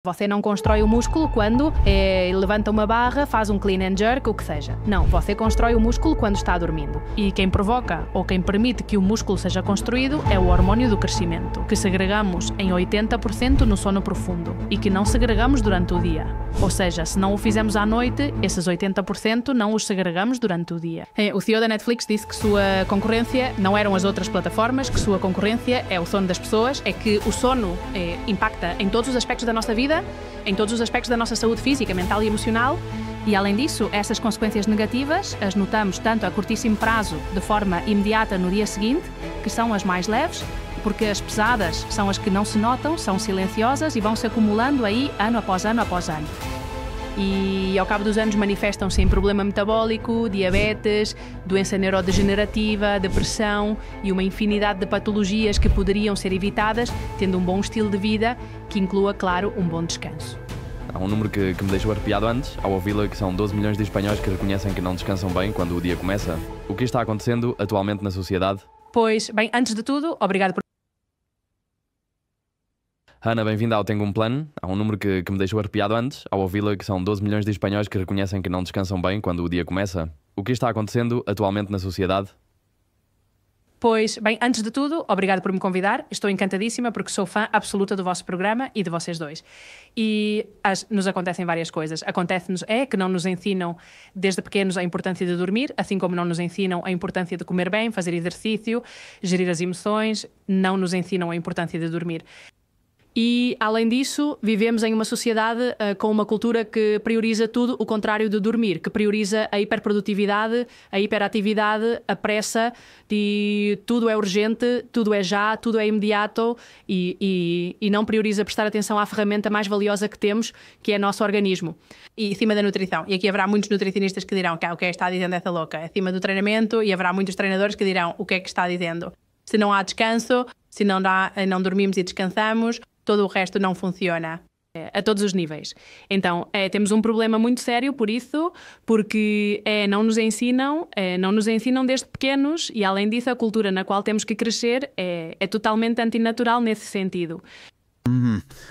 Você não constrói o músculo quando levanta uma barra, faz um clean and jerk, o que seja. Não, você constrói o músculo quando está dormindo. E quem provoca ou quem permite que o músculo seja construído é o hormônio do crescimento, que segregamos em 80% no sono profundo e que não segregamos durante o dia. Ou seja, se não o fizemos à noite, esses 80% não os segregamos durante o dia. O CEO da Netflix disse que sua concorrência não eram as outras plataformas, que sua concorrência é o sono das pessoas, é que o sono impacta em todos os aspectos da nossa vida, em todos os aspectos da nossa saúde física, mental e emocional, e além disso, essas consequências negativas as notamos tanto a curtíssimo prazo, de forma imediata no dia seguinte, que são as mais leves, porque as pesadas são as que não se notam, são silenciosas e vão se acumulando aí ano após ano após ano. E ao cabo dos anos manifestam-se em problema metabólico, diabetes, doença neurodegenerativa, depressão e uma infinidade de patologias que poderiam ser evitadas tendo um bom estilo de vida que inclua, claro, um bom descanso. Há um número que me deixou arrepiado antes, ao ouvi-la, que são 12 milhões de espanhóis que reconhecem que não descansam bem quando o dia começa. O que está acontecendo atualmente na sociedade? Pois, bem, antes de tudo, obrigado por... Ana, bem-vinda ao Tenho um Plano. Há um número que me deixou arrepiado antes, ao ouvi-la, que são 12 milhões de espanhóis que reconhecem que não descansam bem quando o dia começa. O que está acontecendo atualmente na sociedade? Pois, bem, antes de tudo, obrigado por me convidar. Estou encantadíssima porque sou fã absoluta do vosso programa e de vocês dois. E nos acontecem várias coisas. Acontece-nos que não nos ensinam desde pequenos a importância de dormir, assim como não nos ensinam a importância de comer bem, fazer exercício, gerir as emoções, não nos ensinam a importância de dormir. E, além disso, vivemos em uma sociedade com uma cultura que prioriza tudo o contrário de dormir, que prioriza a hiperprodutividade, a hiperatividade, a pressa, e tudo é urgente, tudo é já, tudo é imediato e não prioriza prestar atenção à ferramenta mais valiosa que temos, que é o nosso organismo. E acima da nutrição. E aqui haverá muitos nutricionistas que dirão que o que está dizendo essa louca é acima do treinamento, e haverá muitos treinadores que dirão o que é que está dizendo. Se não há descanso, se não dormimos e descansamos, todo o resto não funciona a todos os níveis. Então, temos um problema muito sério por isso, porque não nos ensinam desde pequenos e, além disso, a cultura na qual temos que crescer é totalmente antinatural nesse sentido.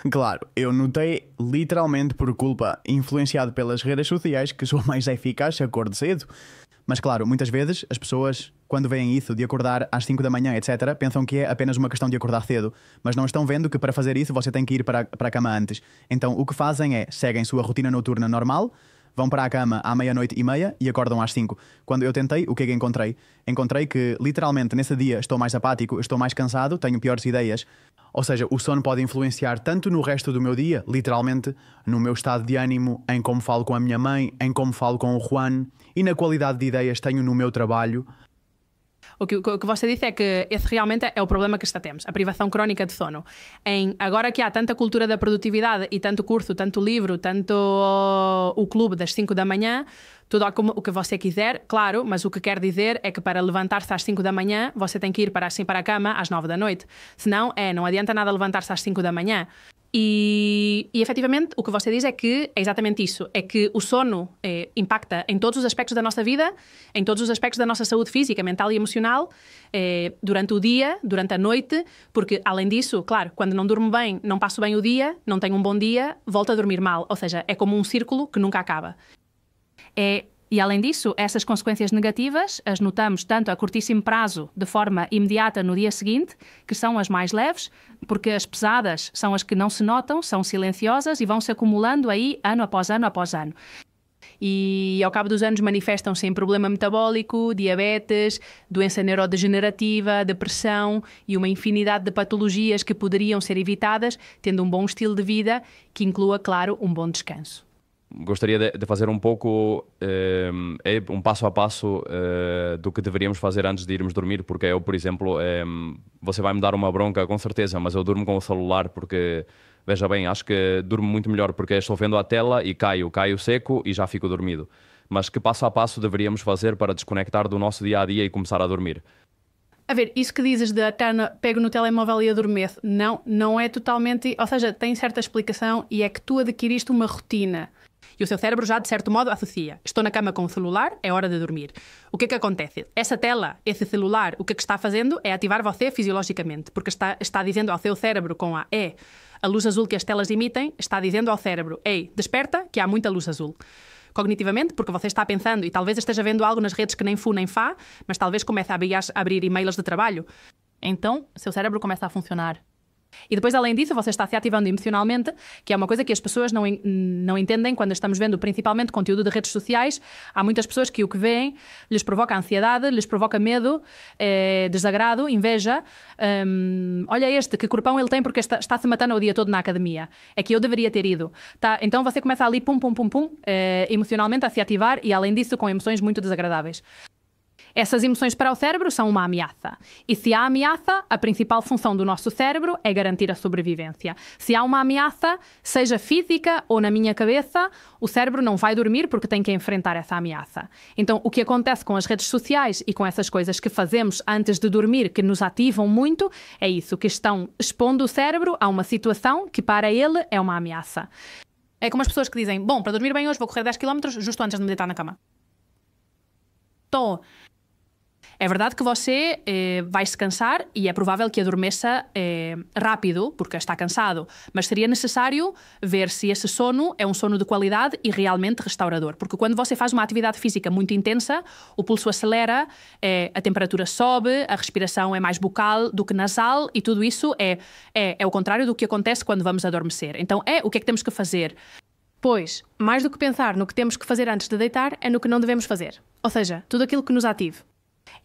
Claro, eu notei literalmente por culpa, influenciado pelas redes sociais, que sou mais eficaz se acordo cedo. Mas claro, muitas vezes as pessoas, quando veem isso de acordar às 5 da manhã, etc., pensam que é apenas uma questão de acordar cedo, mas não estão vendo que para fazer isso você tem que ir para a cama antes. Então o que fazem é, seguem sua rotina noturna normal, vão para a cama à 00:30 e acordam às 5. Quando eu tentei, o que é que encontrei? Encontrei que literalmente nesse dia estou mais apático, estou mais cansado, tenho piores ideias. Ou seja, o sono pode influenciar tanto no resto do meu dia, literalmente, no meu estado de ânimo, em como falo com a minha mãe, em como falo com o Juan e na qualidade de ideias que tenho no meu trabalho. O que você disse é que esse realmente é o problema que temos, a privação crónica de sono. Agora que há tanta cultura da produtividade e tanto curso, tanto livro, tanto o clube das 5 da manhã, tudo o que você quiser, claro, mas o que quer dizer é que para levantar-se às 5 da manhã você tem que ir para a cama às 9 da noite. Senão, não adianta nada levantar-se às 5 da manhã. E efetivamente o que você diz é que é exatamente isso, é que o sono impacta em todos os aspectos da nossa vida, em todos os aspectos da nossa saúde física, mental e emocional, durante o dia, durante a noite, porque além disso, claro, quando não durmo bem, não passo bem o dia, não tenho um bom dia, volto a dormir mal, ou seja, é como um círculo que nunca acaba. E além disso, essas consequências negativas as notamos tanto a curtíssimo prazo, de forma imediata no dia seguinte, que são as mais leves, porque as pesadas são as que não se notam, são silenciosas e vão se acumulando aí ano após ano após ano. E ao cabo dos anos manifestam-se em problema metabólico, diabetes, doença neurodegenerativa, depressão e uma infinidade de patologias que poderiam ser evitadas tendo um bom estilo de vida que inclua, claro, um bom descanso. Gostaria de fazer um pouco, um passo a passo do que deveríamos fazer antes de irmos dormir, porque eu, por exemplo, você vai me dar uma bronca com certeza, mas eu durmo com o celular porque, veja bem, acho que durmo muito melhor porque estou vendo a tela e caio seco e já fico dormido. Mas que passo a passo deveríamos fazer para desconectar do nosso dia-a-dia e começar a dormir? A ver, isso que dizes de pego no telemóvel e adormeço, não é totalmente... Ou seja, tem certa explicação e é que tu adquiriste uma rotina. E o seu cérebro já, de certo modo, associa. Estou na cama com o celular, é hora de dormir. O que é que acontece? Essa tela, esse celular, o que está fazendo é ativar você fisiologicamente, porque está dizendo ao seu cérebro com A luz azul que as telas emitem está dizendo ao cérebro: ei, desperta, que há muita luz azul. Cognitivamente, porque você está pensando e talvez esteja vendo algo nas redes que nem fu nem fá, mas talvez comece a abrir e-mails de trabalho. Então, seu cérebro começa a funcionar. E depois, além disso, você está se ativando emocionalmente, que é uma coisa que as pessoas não entendem quando estamos vendo principalmente conteúdo de redes sociais. Há muitas pessoas que o que veem lhes provoca ansiedade, lhes provoca medo, desagrado, inveja. Olha que corpão ele tem porque está-se matando o dia todo na academia. É que eu deveria ter ido. Tá? Então você começa ali, pum, pum, pum, pum, emocionalmente a se ativar e, além disso, com emoções muito desagradáveis. Essas emoções para o cérebro são uma ameaça. E se há ameaça, a principal função do nosso cérebro é garantir a sobrevivência. Se há uma ameaça, seja física ou na minha cabeça, o cérebro não vai dormir porque tem que enfrentar essa ameaça. Então, o que acontece com as redes sociais e com essas coisas que fazemos antes de dormir, que nos ativam muito, é isso, que estão expondo o cérebro a uma situação que para ele é uma ameaça. É como as pessoas que dizem: bom, para dormir bem hoje vou correr 10 km justo antes de me deitar na cama. É verdade que você vai se cansar e é provável que adormeça rápido, porque está cansado, mas seria necessário ver se esse sono é um sono de qualidade e realmente restaurador. Porque quando você faz uma atividade física muito intensa, o pulso acelera, a temperatura sobe, a respiração é mais bucal do que nasal e tudo isso é o contrário do que acontece quando vamos adormecer. Então, o que é que temos que fazer? Pois, mais do que pensar no que temos que fazer antes de deitar, é no que não devemos fazer. Ou seja, tudo aquilo que nos ative.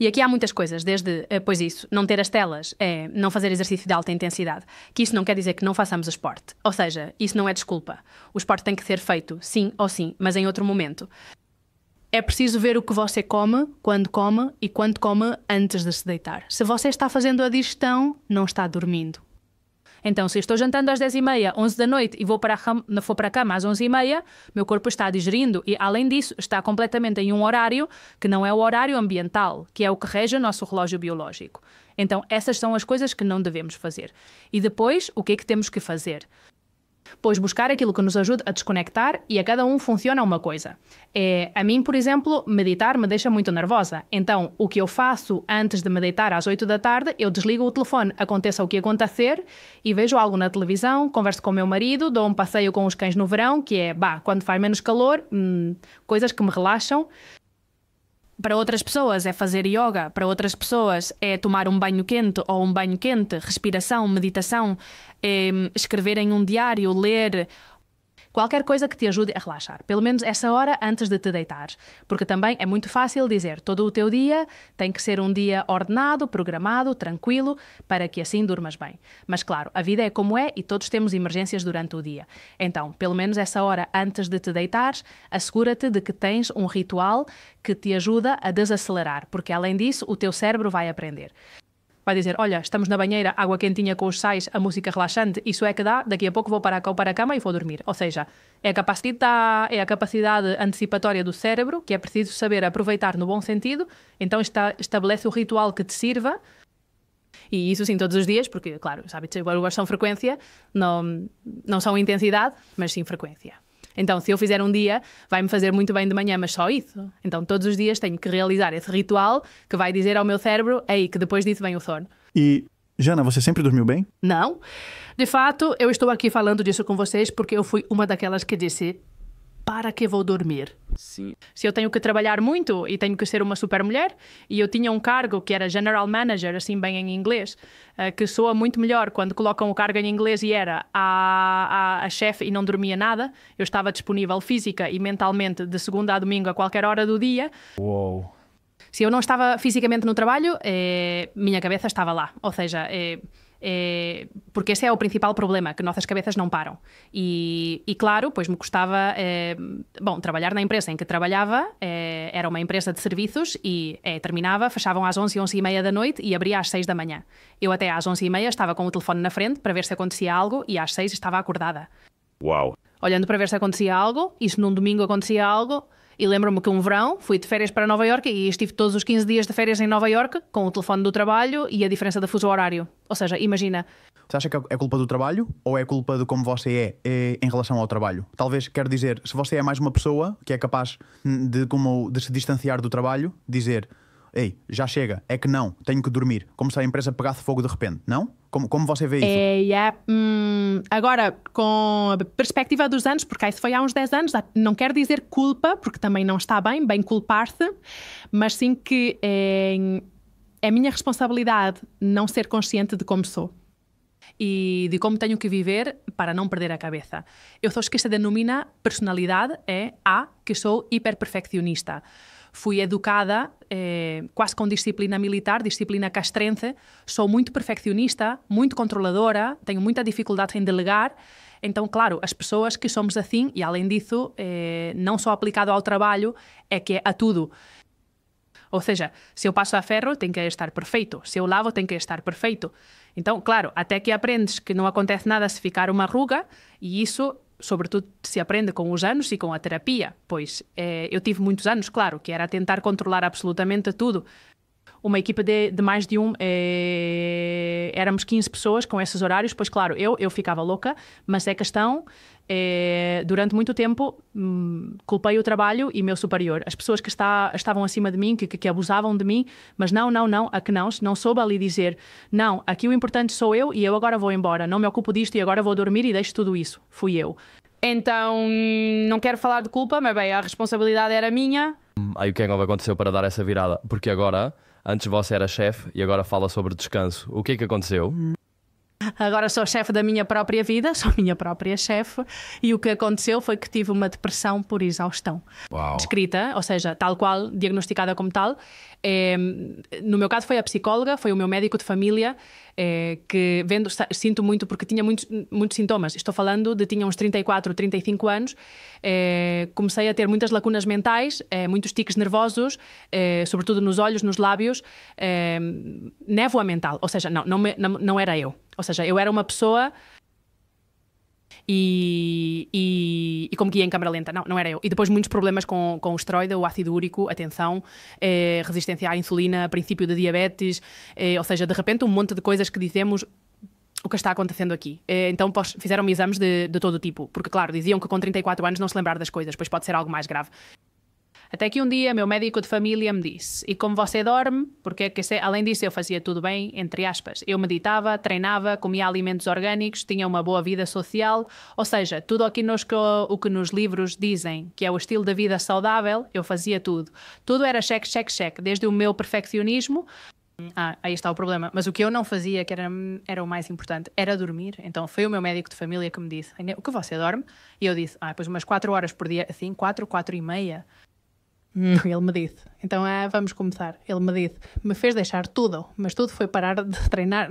E aqui há muitas coisas, desde, pois isso, não ter as telas, não fazer exercício de alta intensidade, que isso não quer dizer que não façamos esporte. Ou seja, isso não é desculpa. O esporte tem que ser feito, sim ou sim, mas em outro momento. É preciso ver o que você come e quando come antes de se deitar. Se você está fazendo a digestão, não está dormindo. Então, se estou jantando às 10h30, 11 da noite e vou para a cama às 11h30, meu corpo está digerindo e, além disso, está completamente em um horário que não é o horário ambiental, que é o que rege o nosso relógio biológico. Então, essas são as coisas que não devemos fazer. E depois, o que é que temos que fazer? Pois buscar aquilo que nos ajude a desconectar e a cada um funciona uma coisa. A mim, por exemplo, meditar me deixa muito nervosa. Então, o que eu faço antes de me deitar às 8 da tarde, eu desligo o telefone, aconteça o que acontecer, e vejo algo na televisão, converso com o meu marido, dou um passeio com os cães no verão, que é, quando faz menos calor, coisas que me relaxam. Para outras pessoas é fazer yoga, para outras pessoas é tomar um banho quente ou um banho quente, respiração, meditação, escrever em um diário, ler, qualquer coisa que te ajude a relaxar. Pelo menos essa hora antes de te deitar. Porque também é muito fácil dizer todo o teu dia tem que ser um dia ordenado, programado, tranquilo, para que assim durmas bem. Mas claro, a vida é como é e todos temos emergências durante o dia. Então, pelo menos essa hora antes de te deitares, assegura-te de que tens um ritual que te ajuda a desacelerar. Porque além disso, o teu cérebro vai aprender. Vai dizer, olha, estamos na banheira, água quentinha com os sais, a música relaxante, isso é que dá, daqui a pouco vou para a cama e vou dormir. Ou seja, é a capacidade antecipatória do cérebro, que é preciso saber aproveitar no bom sentido, então estabelece o ritual que te sirva, e isso sim todos os dias, porque, claro, os hábitos são frequência, não são intensidade, mas sim frequência. Então, se eu fizer um dia, vai-me fazer muito bem de manhã, mas só isso. Então, todos os dias tenho que realizar esse ritual que vai dizer ao meu cérebro, que depois disso vem o sono. E, Jana, você sempre dormiu bem? Não. De fato, eu estou aqui falando disso com vocês porque eu fui uma daquelas que disse, para que vou dormir? Sim. Se eu tenho que trabalhar muito e tenho que ser uma super mulher, e eu tinha um cargo que era General Manager, assim bem em inglês, que soa muito melhor quando colocam o cargo em inglês e era a chefe e não dormia nada, eu estava disponível física e mentalmente de segunda a domingo a qualquer hora do dia. Uou. Se eu não estava fisicamente no trabalho, minha cabeça estava lá. Ou seja, porque esse é o principal problema, que nossas cabeças não param. E claro, pois me custava... trabalhar na empresa em que trabalhava era uma empresa de serviços e terminava, fechavam às 11, 11h30 da noite e abria às 6 da manhã. Eu até às 11h30 estava com o telefone na frente para ver se acontecia algo e às 6 estava acordada. Uau! Olhando para ver se acontecia algo, e se num domingo acontecia algo... E lembro-me que um verão fui de férias para Nova Iorque e estive todos os 15 dias de férias em Nova Iorque com o telefone do trabalho e a diferença de fuso horário. Ou seja, imagina... Você acha que é culpa do trabalho ou é culpa de como você é em relação ao trabalho? Talvez, quero dizer, se você é mais uma pessoa que é capaz de se distanciar do trabalho, dizer... ei, já chega, é que não, tenho que dormir. Como se a empresa pegasse fogo de repente, não? Como você vê isso? Agora, com a perspectiva dos anos, porque isso foi há uns 10 anos, não quero dizer culpa, porque também não está bem culpar-se, mas sim que é minha responsabilidade não ser consciente de como sou e de como tenho que viver para não perder a cabeça. Eu sou que se denomina personalidade, que sou hiperperfeccionista. Fui educada quase com disciplina militar, disciplina castrense. Sou muito perfeccionista, muito controladora, tenho muita dificuldade em delegar. Então, claro, as pessoas que somos assim, e além disso, não só aplicado ao trabalho, é que é a tudo. Ou seja, se eu passo a ferro, tem que estar perfeito. Se eu lavo, tem que estar perfeito. Então, claro, até que aprendes que não acontece nada se ficar uma ruga, e isso, sobretudo, se aprende com os anos e com a terapia. Pois eu tive muitos anos, claro, que era tentar controlar absolutamente tudo. Uma equipa de mais de éramos 15 pessoas com esses horários, pois claro, eu ficava louca, mas é questão, durante muito tempo, culpei o trabalho e meu superior. As pessoas que estavam acima de mim, que abusavam de mim, mas não, não soube ali dizer, não, aqui o importante sou eu e eu agora vou embora, não me ocupo disto e agora vou dormir e deixo tudo isso. Fui eu. Então, não quero falar de culpa, mas bem, a responsabilidade era minha. Aí o que é que aconteceu para dar essa virada? Porque agora, antes você era chefe e agora fala sobre descanso. O que é que aconteceu? Agora sou chefe da minha própria vida, sou minha própria chefe, e o que aconteceu foi que tive uma depressão por exaustão. Uau. Descrita, ou seja, tal qual, diagnosticada como tal. No meu caso foi a psicóloga, foi o meu médico de família, que sinto muito porque tinha muitos sintomas. Estou falando de tinha uns 34, 35 anos, comecei a ter muitas lacunas mentais, muitos tiques nervosos, sobretudo nos olhos, nos lábios, névoa mental, ou seja, não era eu. Ou seja, eu era uma pessoa e como que ia em câmara lenta. Não era eu. E depois muitos problemas com o esteroide, o ácido úrico, atenção, resistência à insulina, princípio de diabetes, ou seja, de repente um monte de coisas que dizemos o que está acontecendo aqui. Então fizeram-me exames de todo tipo, porque claro, diziam que com 34 anos não se lembrar das coisas, pois pode ser algo mais grave. Até que um dia meu médico de família me disse, e como você dorme, porque além disso eu fazia tudo bem, entre aspas, eu meditava, treinava, comia alimentos orgânicos, tinha uma boa vida social, ou seja, tudo o que nos livros dizem que é o estilo de vida saudável, eu fazia tudo. Tudo era cheque, desde o meu perfeccionismo. Aí está o problema. Mas o que eu não fazia, que era o mais importante, era dormir. Então foi o meu médico de família que me disse, o que você dorme? E eu disse, pois umas 4 horas por dia, assim, 4 e meia. Ele me disse, então vamos começar. Ele me disse, me fez deixar tudo, mas tudo foi parar de treinar,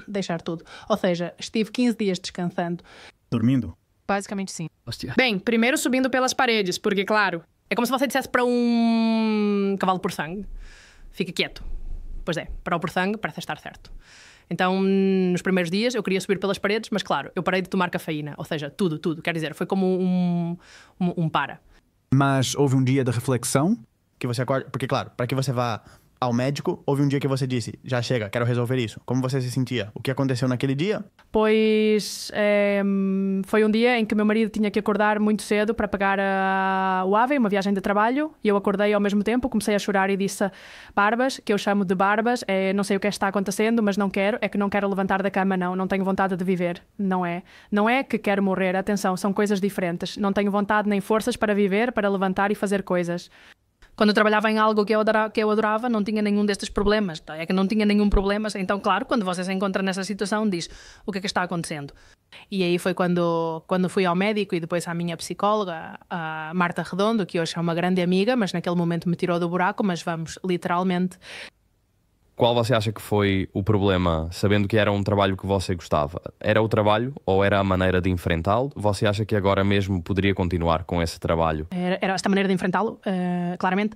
deixar tudo. Ou seja, estive 15 dias descansando. Dormindo? Basicamente sim. Hostia. Bem, primeiro subindo pelas paredes, porque claro, é como se você dissesse para um cavalo por sangue, fica quieto. Pois é, para o por sangue parece estar certo. Então, nos primeiros dias eu queria subir pelas paredes, mas claro, eu parei de tomar cafeína, ou seja, tudo, quer dizer, foi como um para. Mas houve um dia de reflexão que você acorda, porque claro, para que você vá ao médico, houve um dia que você disse, já chega, quero resolver isso. Como você se sentia? O que aconteceu naquele dia? Pois foi um dia em que meu marido tinha que acordar muito cedo para pegar o AVE, uma viagem de trabalho, e eu acordei ao mesmo tempo, comecei a chorar e disse, Barbas, que eu chamo de Barbas, não sei o que está acontecendo, mas não quero levantar da cama, não tenho vontade de viver, não é que quero morrer, atenção, são coisas diferentes, não tenho vontade nem forças para viver, para levantar e fazer coisas. Quando eu trabalhava em algo que eu adorava, não tinha nenhum destes problemas. É que não tinha nenhum problema. Então, claro, quando você se encontra nessa situação, diz o que é que está acontecendo. E aí foi quando fui ao médico e depois à minha psicóloga, a Marta Redondo, que hoje é uma grande amiga, mas naquele momento me tirou do buraco, mas vamos, literalmente... Qual você acha que foi o problema, sabendo que era um trabalho que você gostava? Era o trabalho ou era a maneira de enfrentá-lo? Você acha que agora mesmo poderia continuar com esse trabalho? Era esta maneira de enfrentá-lo, claramente.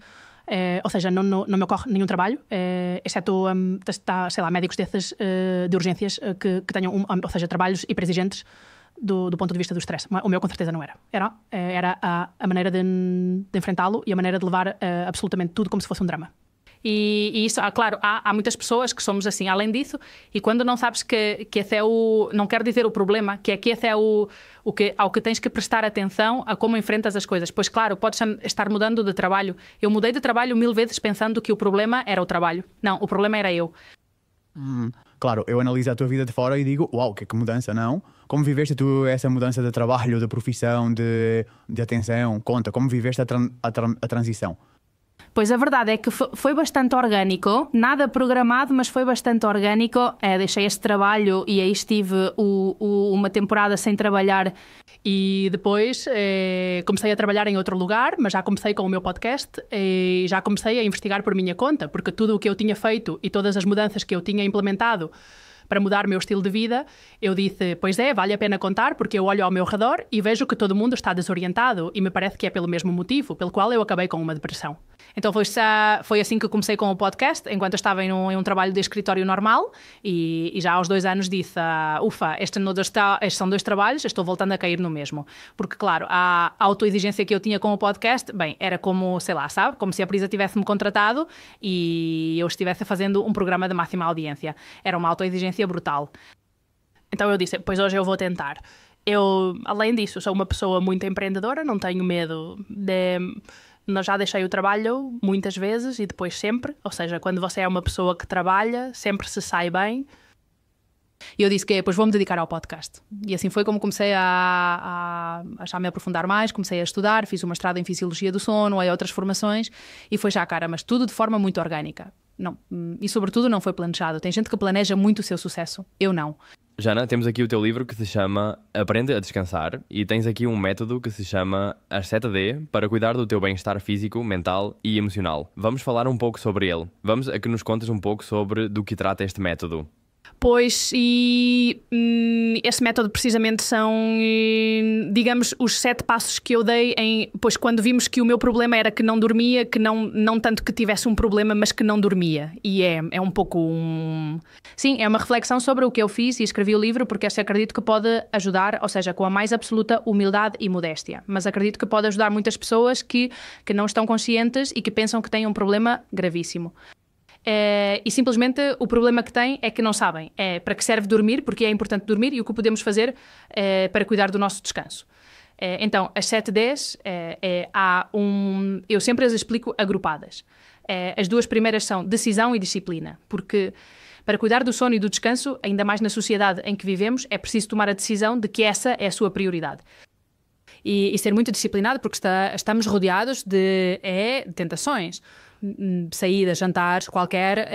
Ou seja, não me ocorre nenhum trabalho, exceto, sei lá, médicos desses de urgências que tenham, ou seja, trabalhos hiperexigentes do ponto de vista do stress. O meu com certeza não era. Era a maneira de enfrentá-lo e a maneira de levar absolutamente tudo como se fosse um drama. E isso, claro, há muitas pessoas que somos assim, além disso, e quando não sabes que esse é não quero dizer o problema, que esse é ao que tens que prestar atenção a como enfrentas as coisas. Pois claro, podes estar mudando de trabalho. Eu mudei de trabalho 1000 vezes pensando que o problema era o trabalho. Não, o problema era eu. Claro, eu analiso a tua vida de fora e digo, uau, que mudança, não? Como viveste tu essa mudança de trabalho, de profissão, de atenção? Conta, como viveste a transição? Pois a verdade é que foi bastante orgânico, nada programado, mas foi bastante orgânico. Deixei este trabalho e aí estive uma temporada sem trabalhar e depois comecei a trabalhar em outro lugar, mas já comecei com o meu podcast e já comecei a investigar por minha conta, porque tudo o que eu tinha feito e todas as mudanças que eu tinha implementado para mudar o meu estilo de vida, eu disse, pois vale a pena contar, porque eu olho ao meu redor e vejo que todo mundo está desorientado e me parece que é pelo mesmo motivo, pelo qual eu acabei com uma depressão. Então foi assim que comecei com o podcast, enquanto eu estava em um trabalho de escritório normal e já aos 2 anos disse, ufa, estes são 2 trabalhos, estou voltando a cair no mesmo. Porque, claro, a autoexigência que eu tinha com o podcast, bem, era como, sei lá, sabe? Como se a Prisa tivesse-me contratado e eu estivesse fazendo um programa de máxima audiência. Era uma autoexigência brutal. Então eu disse, pois hoje eu vou tentar. Eu, além disso, sou uma pessoa muito empreendedora, não tenho medo de... Já deixei o trabalho muitas vezes e depois sempre, ou seja, quando você é uma pessoa que trabalha, sempre se sai bem. E eu disse que depois vou-me dedicar ao podcast. E assim foi como comecei a já me aprofundar mais, comecei a estudar, fiz uma mestrado em Fisiologia do Sono, e outras formações, e foi já, cara, mas tudo de forma muito orgânica. Não, e sobretudo não foi planejado. Tem gente que planeja muito o seu sucesso, eu não. Jana, temos aqui o teu livro que se chama Aprende a Descansar e tens aqui um método que se chama As 7D para cuidar do teu bem-estar físico, mental e emocional. Vamos falar um pouco sobre ele. Vamos a que nos contes um pouco sobre do que trata este método. Pois, e esse método precisamente são, digamos, os 7 passos que eu dei pois quando vimos que o meu problema era que não dormia, que não tanto que tivesse um problema, mas que não dormia. E é um pouco Sim, é uma reflexão sobre o que eu fiz e escrevi o livro porque acredito que pode ajudar, ou seja, com a mais absoluta humildade e modéstia. Mas acredito que pode ajudar muitas pessoas que não estão conscientes e que pensam que têm um problema gravíssimo. E simplesmente o problema que têm é que não sabem para que serve dormir, porque é importante dormir e o que podemos fazer para cuidar do nosso descanso. Então, as 7 Ds, eu sempre as explico agrupadas. As 2 primeiras são decisão e disciplina, porque para cuidar do sono e do descanso, ainda mais na sociedade em que vivemos, é preciso tomar a decisão de que essa é a sua prioridade. E ser muito disciplinado, porque estamos rodeados de tentações. Saídas, jantares, qualquer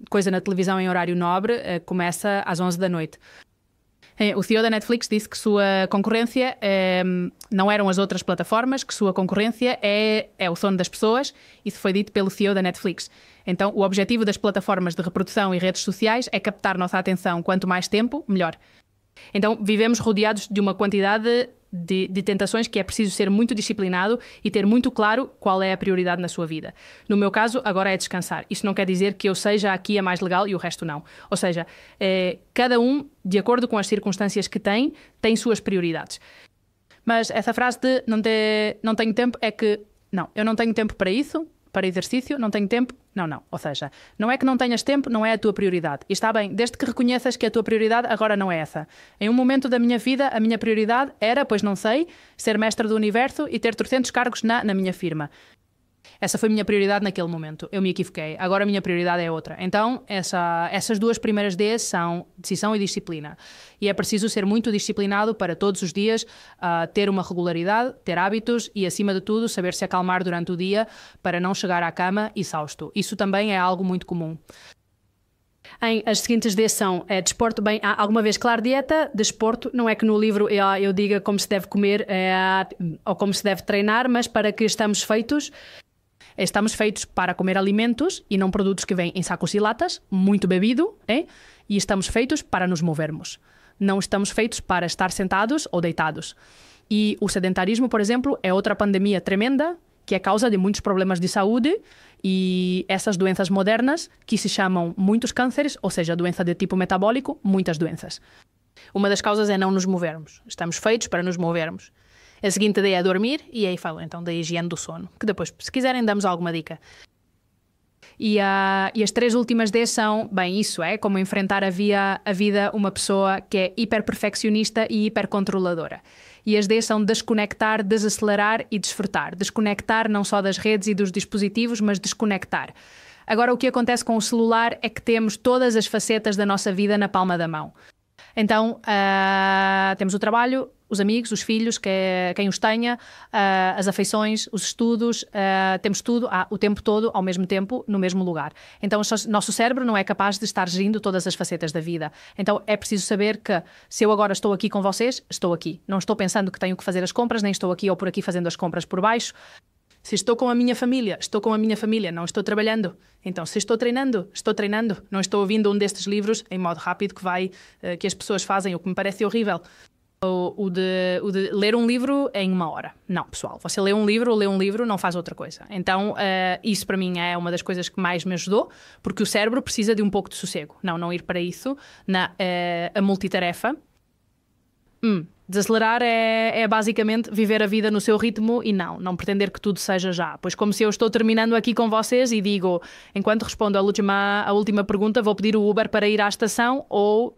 coisa na televisão em horário nobre começa às 11 da noite. O CEO da Netflix disse que sua concorrência não eram as outras plataformas, que sua concorrência é o sono das pessoas. Isso foi dito pelo CEO da Netflix. Então, o objetivo das plataformas de reprodução e redes sociais é captar nossa atenção. Quanto mais tempo, melhor. Então, vivemos rodeados de uma quantidade de tentações que é preciso ser muito disciplinado e ter muito claro qual é a prioridade na sua vida. No meu caso, agora é descansar. Isso não quer dizer que eu seja aqui a mais legal e o resto não. Ou seja, cada um, de acordo com as circunstâncias que tem suas prioridades. Mas essa frase de não tenho tempo é que, não, eu não tenho tempo para isso, para exercício, não tenho tempo, não. Ou seja, não é que não tenhas tempo, não é a tua prioridade. E está bem, desde que reconheças que a tua prioridade agora não é essa. Em um momento da minha vida, a minha prioridade era, pois não sei, ser mestre do universo e ter 300 cargos na minha firma. Essa foi a minha prioridade naquele momento. Eu me equivoquei. Agora a minha prioridade é outra. Então, essas 2 primeiras Ds são decisão e disciplina. E é preciso ser muito disciplinado para todos os dias ter uma regularidade, ter hábitos e, acima de tudo, saber se acalmar durante o dia para não chegar à cama exausto. Isso também é algo muito comum. As seguintes Ds são desporto, bem, alguma vez, claro, dieta, desporto, não é que no livro eu diga como se deve comer ou como se deve treinar, mas para que estamos feitos para comer alimentos e não produtos que vêm em sacos e latas, muito bebido, e estamos feitos para nos movermos. Não estamos feitos para estar sentados ou deitados. E o sedentarismo, por exemplo, é outra pandemia tremenda que é causa de muitos problemas de saúde e essas doenças modernas que se chamam muitos cânceres, ou seja, doença de tipo metabólico, muitas doenças. Uma das causas é não nos movermos. Estamos feitos para nos movermos. A seguinte ideia é dormir, e aí falo então da higiene do sono, que depois, se quiserem, damos alguma dica. E as 3 últimas D são, bem, isso é como enfrentar a vida uma pessoa que é hiperperfeccionista e hipercontroladora. E as D são desconectar, desacelerar e desfrutar. Desconectar não só das redes e dos dispositivos, mas desconectar. Agora, o que acontece com o celular é que temos todas as facetas da nossa vida na palma da mão. Então, temos o trabalho, os amigos, os filhos, quem os tenha, as afeições, os estudos, temos tudo o tempo todo, ao mesmo tempo, no mesmo lugar. Então, o nosso cérebro não é capaz de estar gerindo todas as facetas da vida. Então, é preciso saber que se eu agora estou aqui com vocês, estou aqui. Não estou pensando que tenho que fazer as compras, nem estou aqui ou por aqui fazendo as compras por baixo. Se estou com a minha família, estou com a minminha família, não estou trabalhando. Então, se estou treinando, não estou ouvindo um destes livros em modo rápido que as pessoas fazem, o que me parece horrível. O de ler um livro em 1 hora. Não, pessoal, você lê um livro, não faz outra coisa. Então, isso para mim é uma das coisas que mais me ajudou, porque o cérebro precisa de um pouco de sossego. Não ir para isso, a multitarefa. Desacelerar é basicamente viver a vida no seu ritmo e não pretender que tudo seja já. Pois como se eu estou terminando aqui com vocês e digo, enquanto respondo a última pergunta, vou pedir o Uber para ir à estação ou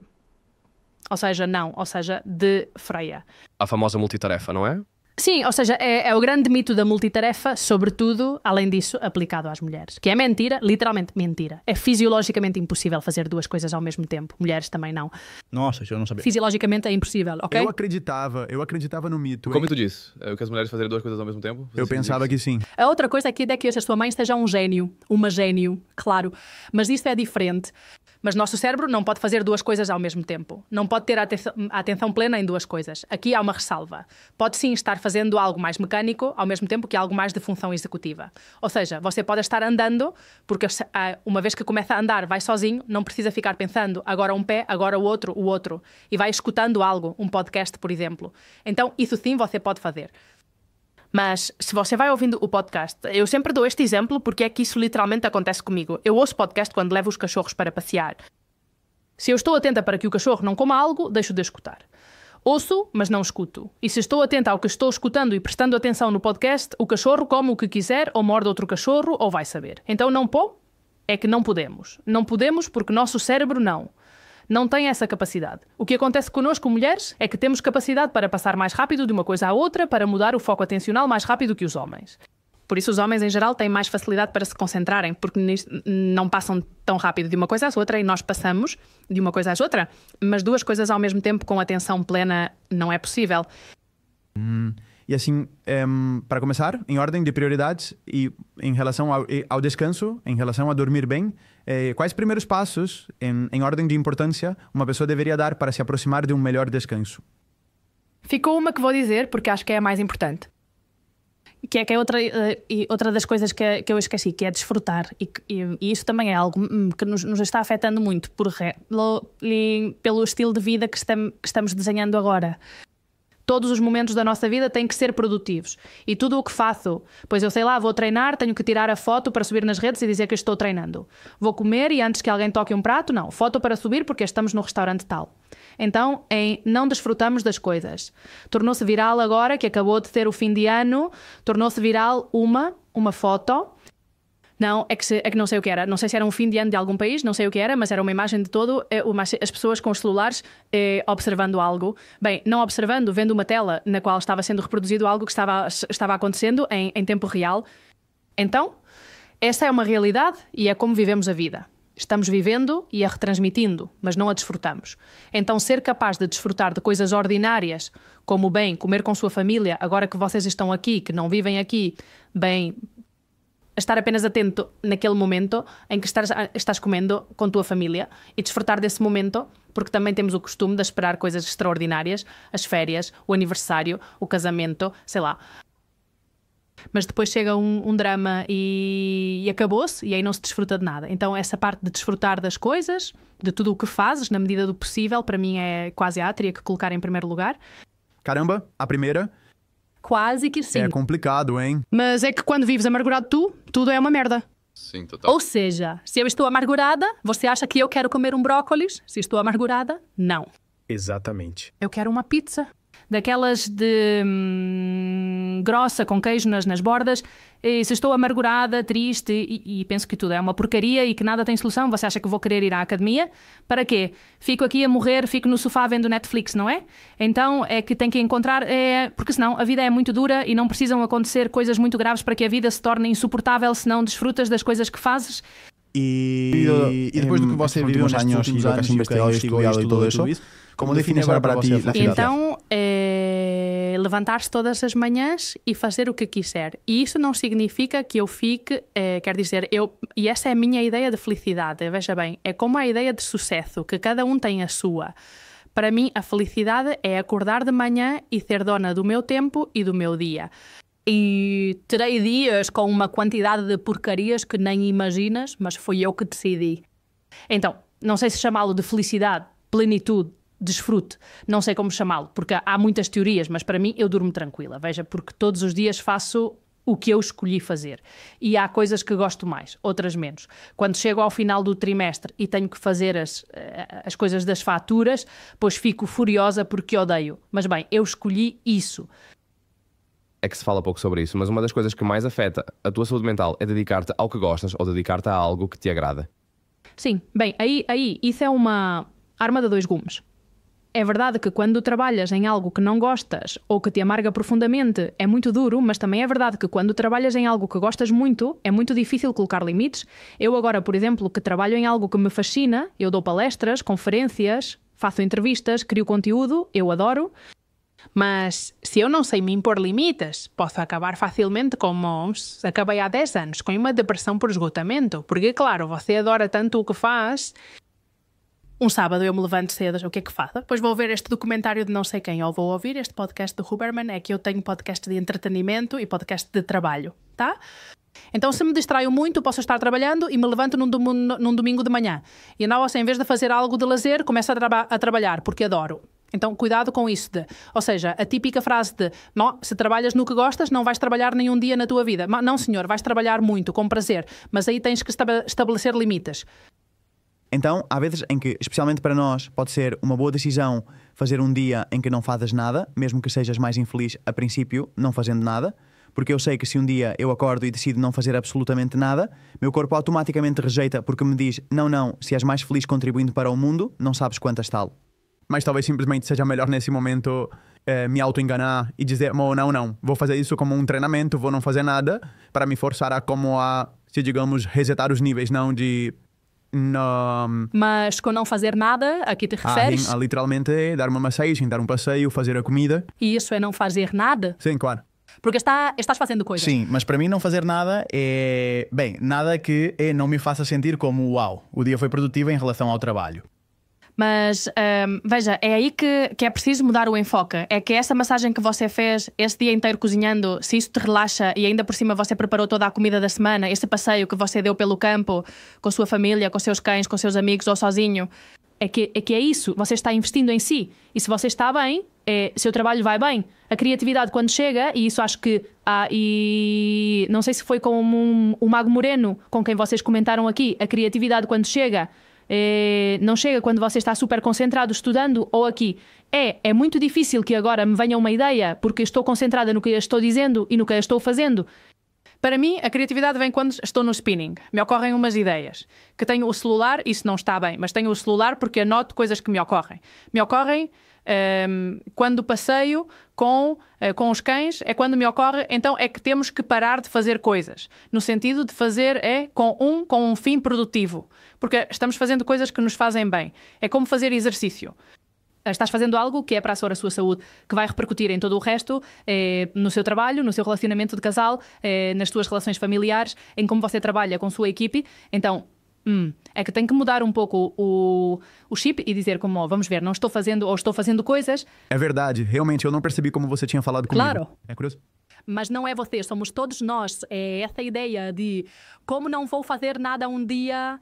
seja, de freia. A famosa multitarefa, não é? Sim, ou seja, é o grande mito da multitarefa, sobretudo, além disso, aplicado às mulheres. Que é mentira, literalmente mentira. É fisiologicamente impossível fazer 2 coisas ao mesmo tempo. Mulheres também não. Nossa, eu não sabia. Fisiologicamente é impossível, ok? Eu acreditava no mito. Como tu disse, que as mulheres fazerem 2 coisas ao mesmo tempo? Eu pensava que sim. A outra coisa é que a sua mãe seja um gênio, uma gênio, claro. Mas isso é diferente. Mas nosso cérebro não pode fazer 2 coisas ao mesmo tempo. Não pode ter a atenção plena em 2 coisas. Aqui há uma ressalva. Pode sim estar fazendo algo mais mecânico ao mesmo tempo que algo mais de função executiva. Ou seja, você pode estar andando, porque uma vez que começa a andar, vai sozinho, não precisa ficar pensando agora um pé, agora o outro. E vai escutando algo, um podcast, por exemplo. Então, isso sim você pode fazer. Mas se você vai ouvindo o podcast, eu sempre dou este exemplo porque é que isso literalmente acontece comigo. Eu ouço podcast quando levo os cachorros para passear. Se eu estou atenta para que o cachorro não coma algo, deixo de escutar. Ouço, mas não escuto. E se estou atenta ao que estou escutando e prestando atenção no podcast, o cachorro come o que quiser ou morde outro cachorro ou vai saber. Então é que não podemos. Não podemos porque nosso cérebro não tem essa capacidade. O que acontece connosco, mulheres, é que temos capacidade para passar mais rápido de uma coisa à outra, para mudar o foco atencional mais rápido que os homens. Por isso os homens, em geral, têm mais facilidade para se concentrarem, porque não passam tão rápido de uma coisa às outra e nós passamos de uma coisa às outra. Mas 2 coisas ao mesmo tempo com atenção plena não é possível. E assim, para começar, em ordem de prioridades e em relação ao descanso, em relação a dormir bem, quais primeiros passos, em ordem de importância, uma pessoa deveria dar para se aproximar de um melhor descanso? Ficou uma que vou dizer, porque acho que é a mais importante. Que é outra das coisas que eu esqueci, que é desfrutar. E isso também é algo que nos está afetando muito pelo estilo de vida que estamos desenhando agora. Todos os momentos da nossa vida têm que ser produtivos. E tudo o que faço, pois eu sei lá, vou treinar, tenho que tirar a foto para subir nas redes e dizer que estou treinando. Vou comer e antes que alguém toque um prato, não. Foto para subir porque estamos no restaurante tal. Então, não desfrutamos das coisas. Tornou-se viral agora, que acabou de ter o fim de ano, tornou-se viral uma foto. Não, é que não sei o que era. Não sei se era um fim de ano de algum país, não sei o que era, mas era uma imagem de as pessoas com os celulares observando algo. Bem, não observando, vendo uma tela na qual estava sendo reproduzido algo que estava acontecendo em tempo real. Então, essa é uma realidade e é como vivemos a vida. Estamos vivendo e a retransmitindo, mas não a desfrutamos. Então, ser capaz de desfrutar de coisas ordinárias, como bem, comer com sua família, agora que vocês estão aqui, que não vivem aqui, bem, estar apenas atento naquele momento em que estás comendo com tua família e desfrutar desse momento, porque também temos o costume de esperar coisas extraordinárias, as férias, o aniversário, o casamento, sei lá. Mas depois chega um drama e acabou-se e aí não se desfruta de nada. Então essa parte de desfrutar das coisas, de tudo o que fazes, na medida do possível, para mim é quase teria que colocar em primeiro lugar. Caramba, a primeira... Quase que sim. É complicado, hein? Mas é que quando vives amargurado tudo é uma merda. Sim, total. Ou seja, se eu estou amargurada, você acha que eu quero comer um brócolis? Se estou amargurada, não. Exatamente. Eu quero uma pizza. Daquelas de grossa, com queijo nas bordas. E se estou amargurada, triste e penso que tudo é uma porcaria e que nada tem solução, você acha que vou querer ir à academia? Para quê? Fico aqui a morrer, fico no sofá vendo Netflix, não é? Então é que tem que encontrar, porque senão a vida é muito dura e não precisam acontecer coisas muito graves para que a vida se torne insuportável se não desfrutas das coisas que fazes. E depois do que você viveu nestes últimos anos, lo que has investigado y estudiado y todo eso, ¿cómo defines ahora para ti la felicidad? Então, levantar-se todas as manhãs e fazer o que quiser. E isso não significa que eu fique, quer dizer, e essa é a minha ideia de felicidade, veja bem, é como a ideia de sucesso, que cada um tem a sua. Para mim, a felicidade é acordar de manhã e ser dona do meu tempo e do meu dia. E terei dias com uma quantidade de porcarias que nem imaginas, mas foi eu que decidi. Então, não sei se chamá-lo de felicidade, plenitude, desfrute, não sei como chamá-lo, porque há muitas teorias, mas para mim eu durmo tranquila, veja, porque todos os dias faço o que eu escolhi fazer. E há coisas que gosto mais, outras menos. Quando chego ao final do trimestre e tenho que fazer as coisas das faturas, pois fico furiosa porque odeio. Mas bem, eu escolhi isso. É que se fala pouco sobre isso, mas uma das coisas que mais afeta a tua saúde mental é dedicar-te ao que gostas ou dedicar-te a algo que te agrada. Sim, bem, aí isso é uma arma de dois gumes. É verdade que quando trabalhas em algo que não gostas ou que te amarga profundamente é muito duro, mas também é verdade que quando trabalhas em algo que gostas muito é muito difícil colocar limites. Eu agora, por exemplo, que trabalho em algo que me fascina, eu dou palestras, conferências, faço entrevistas, crio conteúdo, eu adoro. Mas se eu não sei me impor limites, posso acabar facilmente como acabei há 10 anos, com uma depressão por esgotamento. Porque, claro, você adora tanto o que faz. Um sábado eu me levanto cedo, o que é que faço? Depois vou ver este documentário de não sei quem, ou vou ouvir este podcast do Huberman, é que eu tenho podcast de entretenimento e podcast de trabalho, tá? Então se me distraio muito, posso estar trabalhando e me levanto num domingo de manhã. E não, em vez de fazer algo de lazer, começo a trabalhar, porque adoro. Então, cuidado com isso. Ou seja, a típica frase de não, se trabalhas no que gostas, não vais trabalhar nenhum dia na tua vida. Não, senhor, vais trabalhar muito, com prazer. Mas aí tens que estabelecer limites. Então, há vezes em que, especialmente para nós, pode ser uma boa decisão fazer um dia em que não fazes nada, mesmo que sejas mais infeliz a princípio, não fazendo nada. Porque eu sei que se um dia eu acordo e decido não fazer absolutamente nada, meu corpo automaticamente rejeita porque me diz não, se és mais feliz contribuindo para o mundo, não sabes quantas tal. Mas talvez simplesmente seja melhor nesse momento me auto-enganar e dizer, não, vou fazer isso como um treinamento, vou não fazer nada para me forçar se digamos, resetar os níveis, não de... Mas com não fazer nada, a que te referes? Literalmente dar uma massagem, dar um passeio, fazer a comida. E isso é não fazer nada? Sim, claro. Porque estás fazendo coisas. Sim, mas para mim não fazer nada é... Bem, nada que não me faça sentir como uau, o dia foi produtivo em relação ao trabalho. Mas, veja, é aí que é preciso mudar o enfoque. É que essa massagem que você fez esse dia inteiro cozinhando, se isso te relaxa e ainda por cima você preparou toda a comida da semana, esse passeio que você deu pelo campo com a sua família, com seus cães, com seus amigos ou sozinho, é que é isso. Você está investindo em si. E se você está bem, seu trabalho vai bem. A criatividade quando chega, e isso acho que... e não sei se foi com o Mago Moreno, com quem vocês comentaram aqui, a criatividade quando chega... não chega quando você está super concentrado estudando ou aqui. É muito difícil que agora me venha uma ideia porque estou concentrada no que eu estou dizendo e no que eu estou fazendo. Para mim, a criatividade vem quando estou no spinning. Me ocorrem umas ideias. Que tenho o celular, isso não está bem, mas tenho o celular porque anoto coisas que me ocorrem. Me ocorrem quando passeio com os cães, é quando me ocorre, então é que temos que parar de fazer coisas. No sentido de fazer com um fim produtivo. Porque estamos fazendo coisas que nos fazem bem. É como fazer exercício. Estás fazendo algo que é para a sua saúde, que vai repercutir em todo o resto, no seu trabalho, no seu relacionamento de casal, nas suas relações familiares, em como você trabalha com a sua equipe. Então, é que tem que mudar um pouco o chip e dizer como, vamos ver, não estou fazendo ou estou fazendo coisas. É verdade, realmente, eu não percebi como você tinha falado comigo. Claro. É curioso. Mas não é você, somos todos nós. É essa ideia de como não vou fazer nada um dia...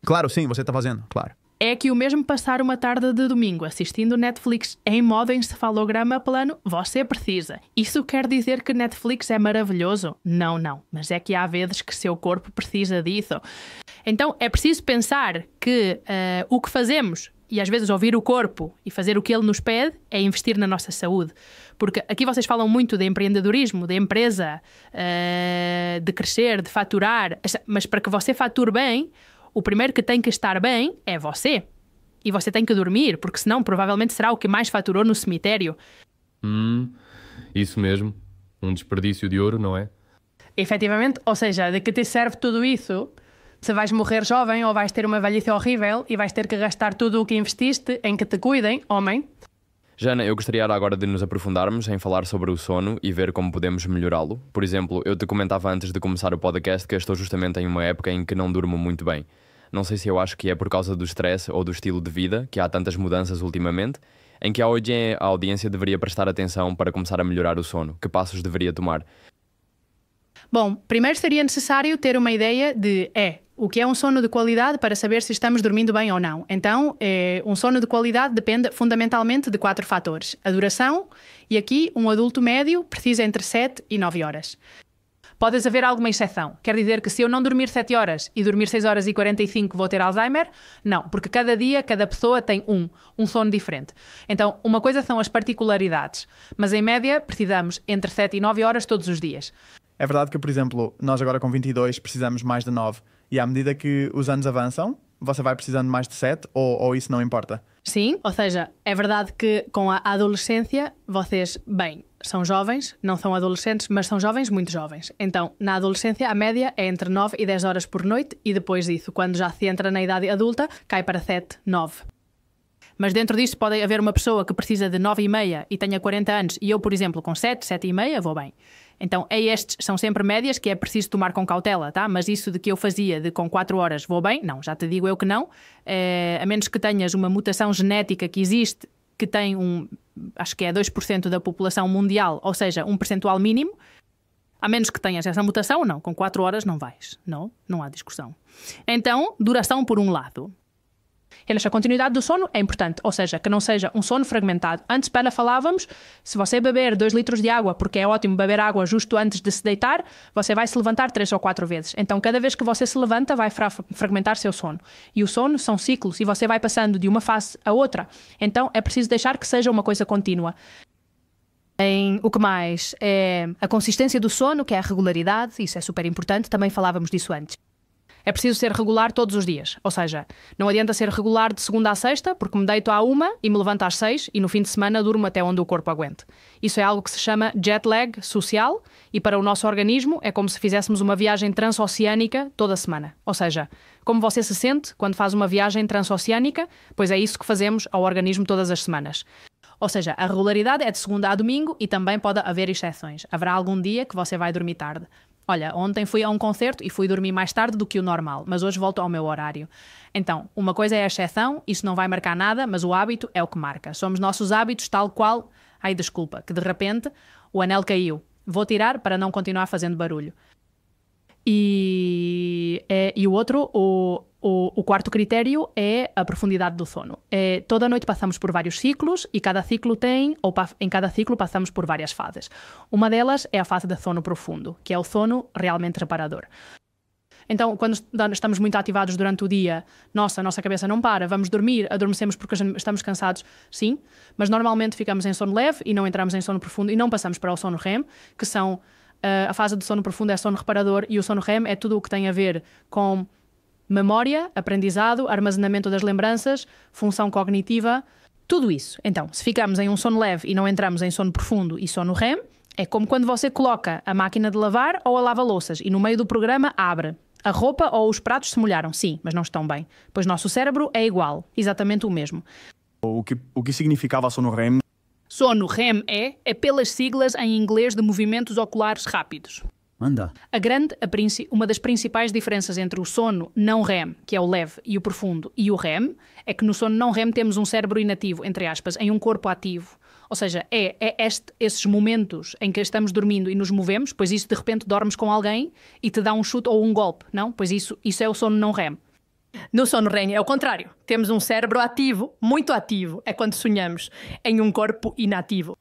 Claro, sim, você está fazendo, claro. É que o mesmo passar uma tarde de domingo assistindo Netflix em modo encefalograma plano, você precisa. Isso quer dizer que Netflix é maravilhoso? Não. Mas é que há vezes que seu corpo precisa disso. Então é preciso pensar que o que fazemos E às vezes ouvir o corpo e fazer o que ele nos pede é investir na nossa saúde. Porque aqui vocês falam muito de empreendedorismo, de empresa, de crescer, de faturar. Mas para que você fature bem, o primeiro que tem que estar bem é você. E você tem que dormir, porque senão provavelmente será o que mais faturou no cemitério. Isso mesmo. Um desperdício de ouro, não é? Efetivamente, ou seja, de que te serve tudo isso se vais morrer jovem ou vais ter uma velhice horrível e vais ter que gastar tudo o que investiste em que te cuidem, homem? Jana, eu gostaria agora de nos aprofundarmos em falar sobre o sono e ver como podemos melhorá-lo. Por exemplo, eu te comentava antes de começar o podcast que eu estou justamente em uma época em que não durmo muito bem. Não sei se eu acho que é por causa do stress ou do estilo de vida, que há tantas mudanças ultimamente, em que hoje a audiência deveria prestar atenção para começar a melhorar o sono. Que passos deveria tomar? Bom, primeiro seria necessário ter uma ideia de o que é um sono de qualidade para saber se estamos dormindo bem ou não. Então, um sono de qualidade depende fundamentalmente de 4 fatores. A duração, e aqui um adulto médio precisa entre 7 e 9 horas. Pode haver alguma exceção. Quer dizer que se eu não dormir 7 horas e dormir 6 horas e 45 vou ter Alzheimer? Não, porque cada dia, cada pessoa tem um sono diferente. Então, uma coisa são as particularidades, mas em média precisamos entre 7 e 9 horas todos os dias. É verdade que, por exemplo, nós agora com 22 precisamos mais de 9 e à medida que os anos avançam, você vai precisando mais de 7 ou isso não importa? Sim, ou seja, é verdade que com a adolescência vocês, são jovens, não são adolescentes, mas são jovens, muito jovens. Então, na adolescência, a média é entre 9 e 10 horas por noite e depois disso, quando já se entra na idade adulta, cai para 7, 9. Mas dentro disso pode haver uma pessoa que precisa de 9,5 e tenha 40 anos e eu, por exemplo, com 7, 7,5 vou bem. Então, estes são sempre médias que é preciso tomar com cautela, tá? Mas isso de que eu fazia de com 4 horas vou bem, não, já te digo eu que não. A menos que tenhas uma mutação genética que existe, que tem acho que é 2% da população mundial, ou seja, um percentual mínimo, a menos que tenhas essa mutação, não, com 4 horas não vais, não há discussão. Então, duração por um lado. A continuidade do sono é importante, ou seja, que não seja um sono fragmentado. Antes, Pena, falávamos, se você beber 2 litros de água, porque é ótimo beber água justo antes de se deitar, você vai se levantar 3 ou 4 vezes. Então, cada vez que você se levanta, vai fragmentar seu sono. E o sono são ciclos, e você vai passando de uma fase a outra. Então, é preciso deixar que seja uma coisa contínua. O que mais? É a consistência do sono, que é a regularidade, isso é super importante, também falávamos disso antes. É preciso ser regular todos os dias. Ou seja, não adianta ser regular de segunda a sexta, porque me deito à 1 e me levanto às 6 e no fim de semana durmo até onde o corpo aguente. Isso é algo que se chama jet lag social e para o nosso organismo é como se fizéssemos uma viagem transoceânica toda semana. Ou seja, como você se sente quando faz uma viagem transoceânica, pois é isso que fazemos ao organismo todas as semanas. Ou seja, a regularidade é de segunda a domingo e também pode haver exceções. Haverá algum dia que você vai dormir tarde. Olha, ontem fui a um concerto e fui dormir mais tarde do que o normal, mas hoje volto ao meu horário. Então, uma coisa é a exceção, isso não vai marcar nada, mas o hábito é o que marca. Somos nossos hábitos tal qual... Ai, desculpa, que de repente o anel caiu. Vou tirar para não continuar fazendo barulho. E o outro, o quarto critério é a profundidade do sono. Toda noite passamos por vários ciclos e cada ciclo em cada ciclo passamos por várias fases. Uma delas é a fase de sono profundo, que é o sono realmente reparador. Então, quando estamos muito ativados durante o dia, a nossa cabeça não para, vamos dormir, adormecemos porque estamos cansados, sim, mas normalmente ficamos em sono leve e não entramos em sono profundo e não passamos para o sono REM, que são... A fase de sono profundo é sono reparador e o sono REM é tudo o que tem a ver com memória, aprendizado, armazenamento das lembranças, função cognitiva, tudo isso. Então, se ficamos em um sono leve e não entramos em sono profundo e sono REM, é como quando você coloca a máquina de lavar ou a lava-louças e no meio do programa abre. A roupa ou os pratos se molharam, sim, mas não estão bem. Pois nosso cérebro é igual, exatamente o mesmo. O que significava sono REM? Sono REM é pelas siglas em inglês de movimentos oculares rápidos. Anda. Uma das principais diferenças entre o sono não REM, que é o leve, e o profundo, e o REM, é que no sono não REM temos um cérebro inativo, entre aspas, em um corpo ativo. Ou seja, esses momentos em que estamos dormindo e nos movemos, pois isso de repente dormes com alguém e te dá um chute ou um golpe, não? Pois isso é o sono não REM. No sono REM é o contrário. Temos um cérebro ativo, muito ativo, é quando sonhamos, em um corpo inativo.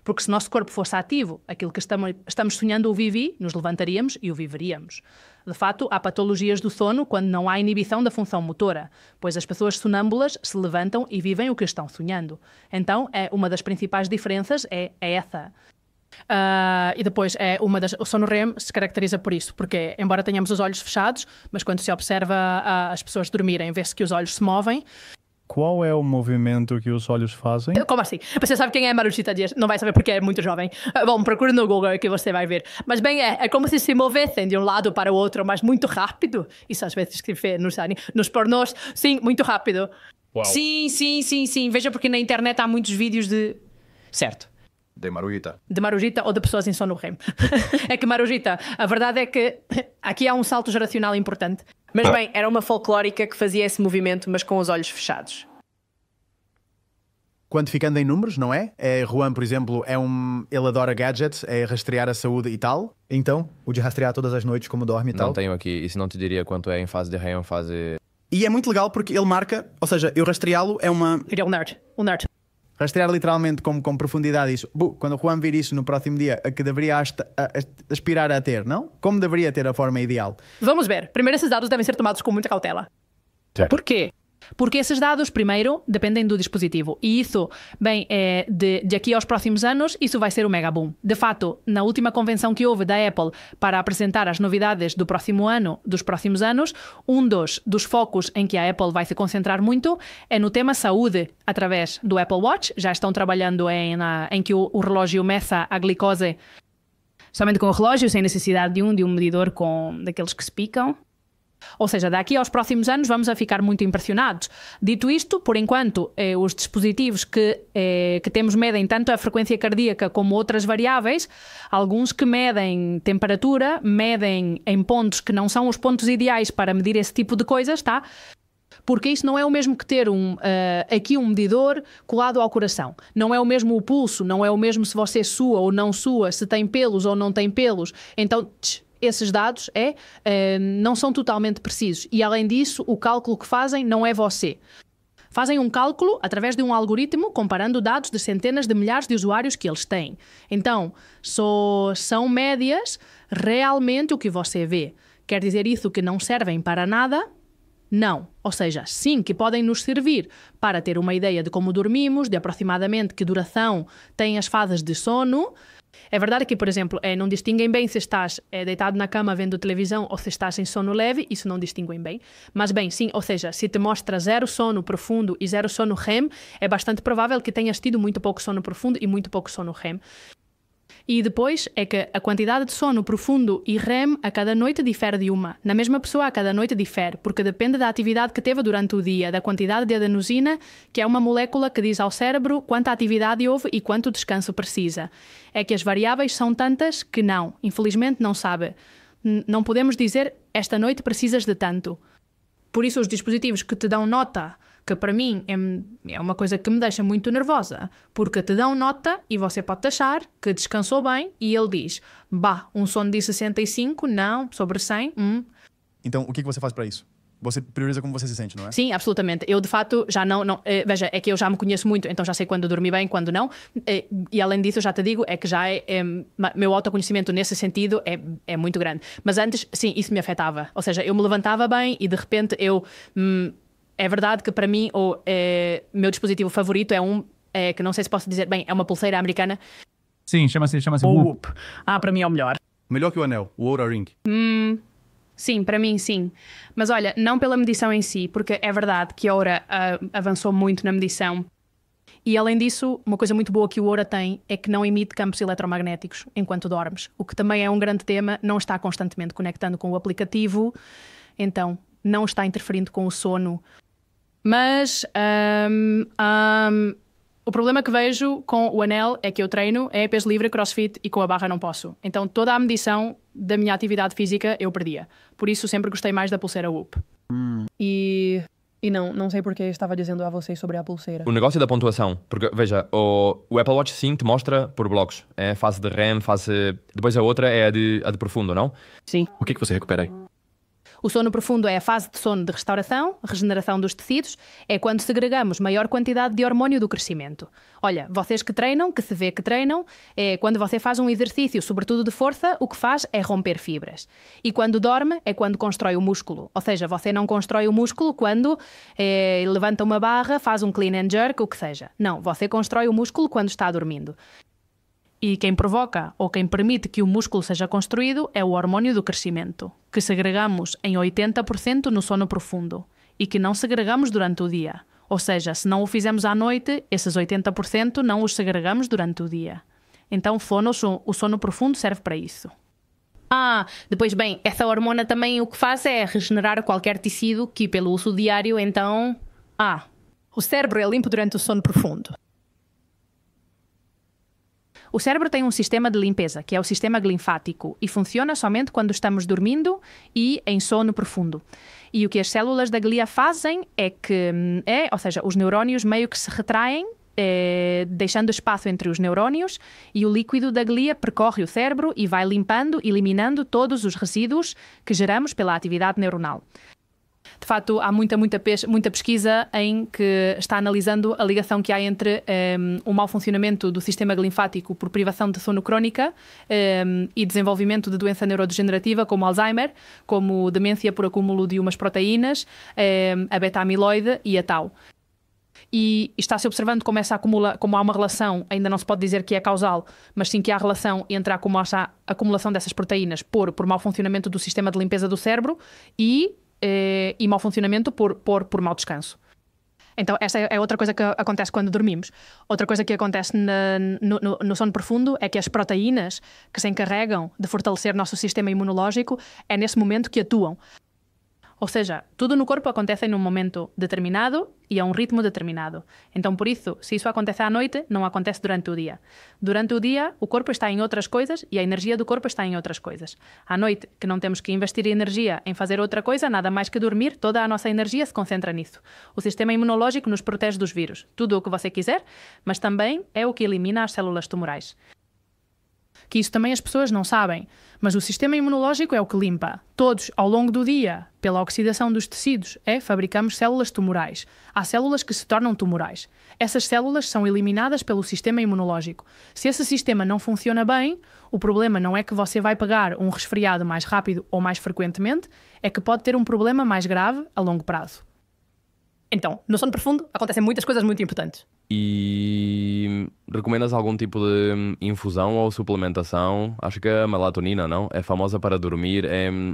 Porque se o nosso corpo fosse ativo, aquilo que estamos sonhando o vivi, nos levantaríamos e o viveríamos. De fato, há patologias do sono quando não há inibição da função motora, pois as pessoas sonâmbulas se levantam e vivem o que estão sonhando. Então, uma das principais diferenças é essa. E depois, o sono REM se caracteriza por isso, porque embora tenhamos os olhos fechados, mas quando se observa as pessoas dormirem, vê-se que os olhos se movem. Qual é o movimento que os olhos fazem? Como assim? Você sabe quem é Marujita Dias? Não vai saber porque é muito jovem. Bom, procure no Google que você vai ver. Mas bem, é como se movessem de um lado para o outro, mas muito rápido. Isso às vezes se vê nos pornôs. Sim, muito rápido. Uau. Sim. Veja porque na internet há muitos vídeos de... Certo. De Marujita. De Marujita ou de pessoas em sono REM. É que Marujita, a verdade é que aqui há um salto geracional importante. Mas bem, era uma folclórica que fazia esse movimento, mas com os olhos fechados. Quantificando em números, não é? Juan, por exemplo, ele adora gadgets, é rastrear a saúde e tal. Então, o de rastrear todas as noites como dorme e tal. Não tenho aqui, isso não te diria quanto é em fase de REM, fase... E é muito legal porque ele marca, ou seja, eu rastreá-lo é uma... Ele é um nerd. Rastrear literalmente com profundidade isso. Quando o Juan vir isso no próximo dia, a que deveria aspirar a ter, não? Como deveria ter a forma ideal? Vamos ver. Primeiro, esses dados devem ser tomados com muita cautela. Certo. Por quê? Porque esses dados, primeiro, dependem do dispositivo. E isso, bem, de aqui aos próximos anos, isso vai ser o mega boom. De fato, na última convenção que houve da Apple para apresentar as novidades do próximo ano, dos próximos anos, um dos focos em que a Apple vai se concentrar muito é no tema saúde, através do Apple Watch. Já estão trabalhando em que o relógio meça a glicose somente com o relógio, sem necessidade de um medidor daqueles que se picam. Ou seja, daqui aos próximos anos vamos a ficar muito impressionados. Dito isto, por enquanto, os dispositivos que temos medem tanto a frequência cardíaca como outras variáveis, alguns que medem temperatura, medem em pontos que não são os pontos ideais para medir esse tipo de coisas, tá? Porque isso não é o mesmo que ter aqui um medidor colado ao coração. Não é o mesmo o pulso, não é o mesmo se você sua ou não sua, se tem pelos ou não tem pelos. Então... esses dados não são totalmente precisos. E, além disso, o cálculo que fazem não é você. Fazem um cálculo através de um algoritmo comparando dados de centenas de milhares de usuários que eles têm. Então, são médias realmente o que você vê. Quer dizer isso que não servem para nada? Não. Ou seja, sim, que podem nos servir para ter uma ideia de como dormimos, de aproximadamente que duração têm as fases de sono. É verdade que, por exemplo, não distinguem bem se estás deitado na cama vendo televisão ou se estás em sono leve, isso não distinguem bem. Mas bem, sim, ou seja, se te mostra 0 sono profundo e 0 sono REM, é bastante provável que tenhas tido muito pouco sono profundo e muito pouco sono REM. E depois é que a quantidade de sono profundo e REM a cada noite difere de uma. Na mesma pessoa a cada noite difere, porque depende da atividade que teve durante o dia, da quantidade de adenosina, que é uma molécula que diz ao cérebro quanta atividade houve e quanto descanso precisa. É que as variáveis são tantas que infelizmente não sabe. Não podemos dizer, esta noite precisas de tanto. Por isso os dispositivos que te dão nota, que para mim é uma coisa que me deixa muito nervosa, porque te dão nota e você pode achar que descansou bem e ele diz, um sono de 65, não, sobre 100, Então, o que você faz para isso? Você prioriza como você se sente, não é? Sim, absolutamente. Eu, de fato, já não veja, é que eu já me conheço muito, então já sei quando dormi bem, quando não. E além disso, já te digo, é que já meu autoconhecimento nesse sentido é muito grande. Mas antes, sim, isso me afetava. Ou seja, eu me levantava bem e de repente é verdade que para mim o meu dispositivo favorito é que não sei se posso dizer bem, é uma pulseira americana. Sim, chama-se Whoop. Para mim é o melhor. Melhor que o anel, o Oura Ring. Sim, para mim sim. Mas olha, não pela medição em si, porque é verdade que a Oura avançou muito na medição. E além disso, uma coisa muito boa que o Oura tem é que não emite campos eletromagnéticos enquanto dormes. O que também é um grande tema, não está constantemente conectando com o aplicativo, então não está interferindo com o sono. Mas o problema que vejo com o anel é que eu treino, é peso livre, crossfit e com a barra não posso. Então toda a medição da minha atividade física eu perdia. Por isso sempre gostei mais da pulseira Whoop. E não sei porque estava dizendo a vocês sobre a pulseira. O negócio da pontuação, porque veja, o Apple Watch sim te mostra por blocos. É fase de REM, depois a outra é a de profundo, não? Sim. O que você recupera aí? O sono profundo é a fase de sono de restauração, regeneração dos tecidos, é quando segregamos maior quantidade de hormônio do crescimento. Olha, vocês que treinam, que se vê que treinam, quando você faz um exercício, sobretudo de força, o que faz é romper fibras. E quando dorme é quando constrói o músculo. Ou seja, você não constrói o músculo quando levanta uma barra, faz um clean and jerk, o que seja. Não, você constrói o músculo quando está dormindo. E quem provoca ou quem permite que o músculo seja construído é o hormônio do crescimento, que segregamos em 80% no sono profundo e que não segregamos durante o dia. Ou seja, se não o fizemos à noite, esses 80% não os segregamos durante o dia. Então, o sono profundo serve para isso. Depois, bem, essa hormona também o que faz é regenerar qualquer tecido que, pelo uso diário, então... O cérebro é limpo durante o sono profundo. O cérebro tem um sistema de limpeza, que é o sistema linfático, e funciona somente quando estamos dormindo e em sono profundo. E o que as células da glia fazem ou seja, os neurónios meio que se retraem, deixando espaço entre os neurónios, e o líquido da glia percorre o cérebro e vai limpando, eliminando todos os resíduos que geramos pela atividade neuronal. De facto, há muita pesquisa em que está analisando a ligação que há entre o mau funcionamento do sistema linfático por privação de sono crónica e desenvolvimento de doença neurodegenerativa como Alzheimer, como demência por acúmulo de umas proteínas, a beta-amiloide e a tau. E está-se observando como há uma relação, ainda não se pode dizer que é causal, mas sim que há relação entre a acumulação dessas proteínas por mau funcionamento do sistema de limpeza do cérebro e mau funcionamento por mau descanso. Então, essa é outra coisa que acontece quando dormimos. Outra coisa que acontece no sono profundo é que as proteínas que se encarregam de fortalecer nosso sistema imunológico é nesse momento que atuam. Ou seja, tudo no corpo acontece num momento determinado e a um ritmo determinado. Então, por isso, se isso acontece à noite, não acontece durante o dia. Durante o dia, o corpo está em outras coisas e a energia do corpo está em outras coisas. À noite, que não temos que investir energia em fazer outra coisa, nada mais que dormir, toda a nossa energia se concentra nisso. O sistema imunológico nos protege dos vírus. Tudo o que você quiser, mas também é o que elimina as células tumorais. Que isso também as pessoas não sabem, mas o sistema imunológico é o que limpa. Todos, ao longo do dia, pela oxidação dos tecidos, fabricamos células tumorais. Há células que se tornam tumorais. Essas células são eliminadas pelo sistema imunológico. Se esse sistema não funciona bem, o problema não é que você vai pegar um resfriado mais rápido ou mais frequentemente, é que pode ter um problema mais grave a longo prazo. Então, no sono profundo acontecem muitas coisas muito importantes. E recomendas algum tipo de infusão ou suplementação? Acho que a melatonina, não? É famosa para dormir.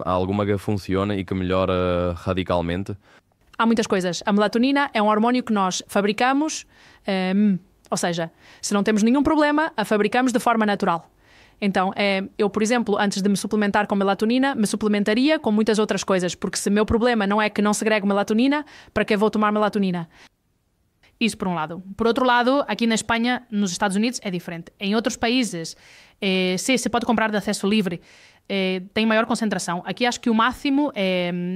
Há alguma que funciona e que melhora radicalmente? Há muitas coisas. A melatonina é um hormônio que nós fabricamos, ou seja, se não temos nenhum problema, a fabricamos de forma natural. Então, eu, por exemplo, antes de me suplementar com melatonina, me suplementaria com muitas outras coisas, porque se o meu problema não é que não segrego melatonina, para que vou tomar melatonina? Isso por um lado. Por outro lado, aqui na Espanha, nos Estados Unidos, é diferente. Em outros países, se pode comprar de acesso livre, tem maior concentração. Aqui acho que o máximo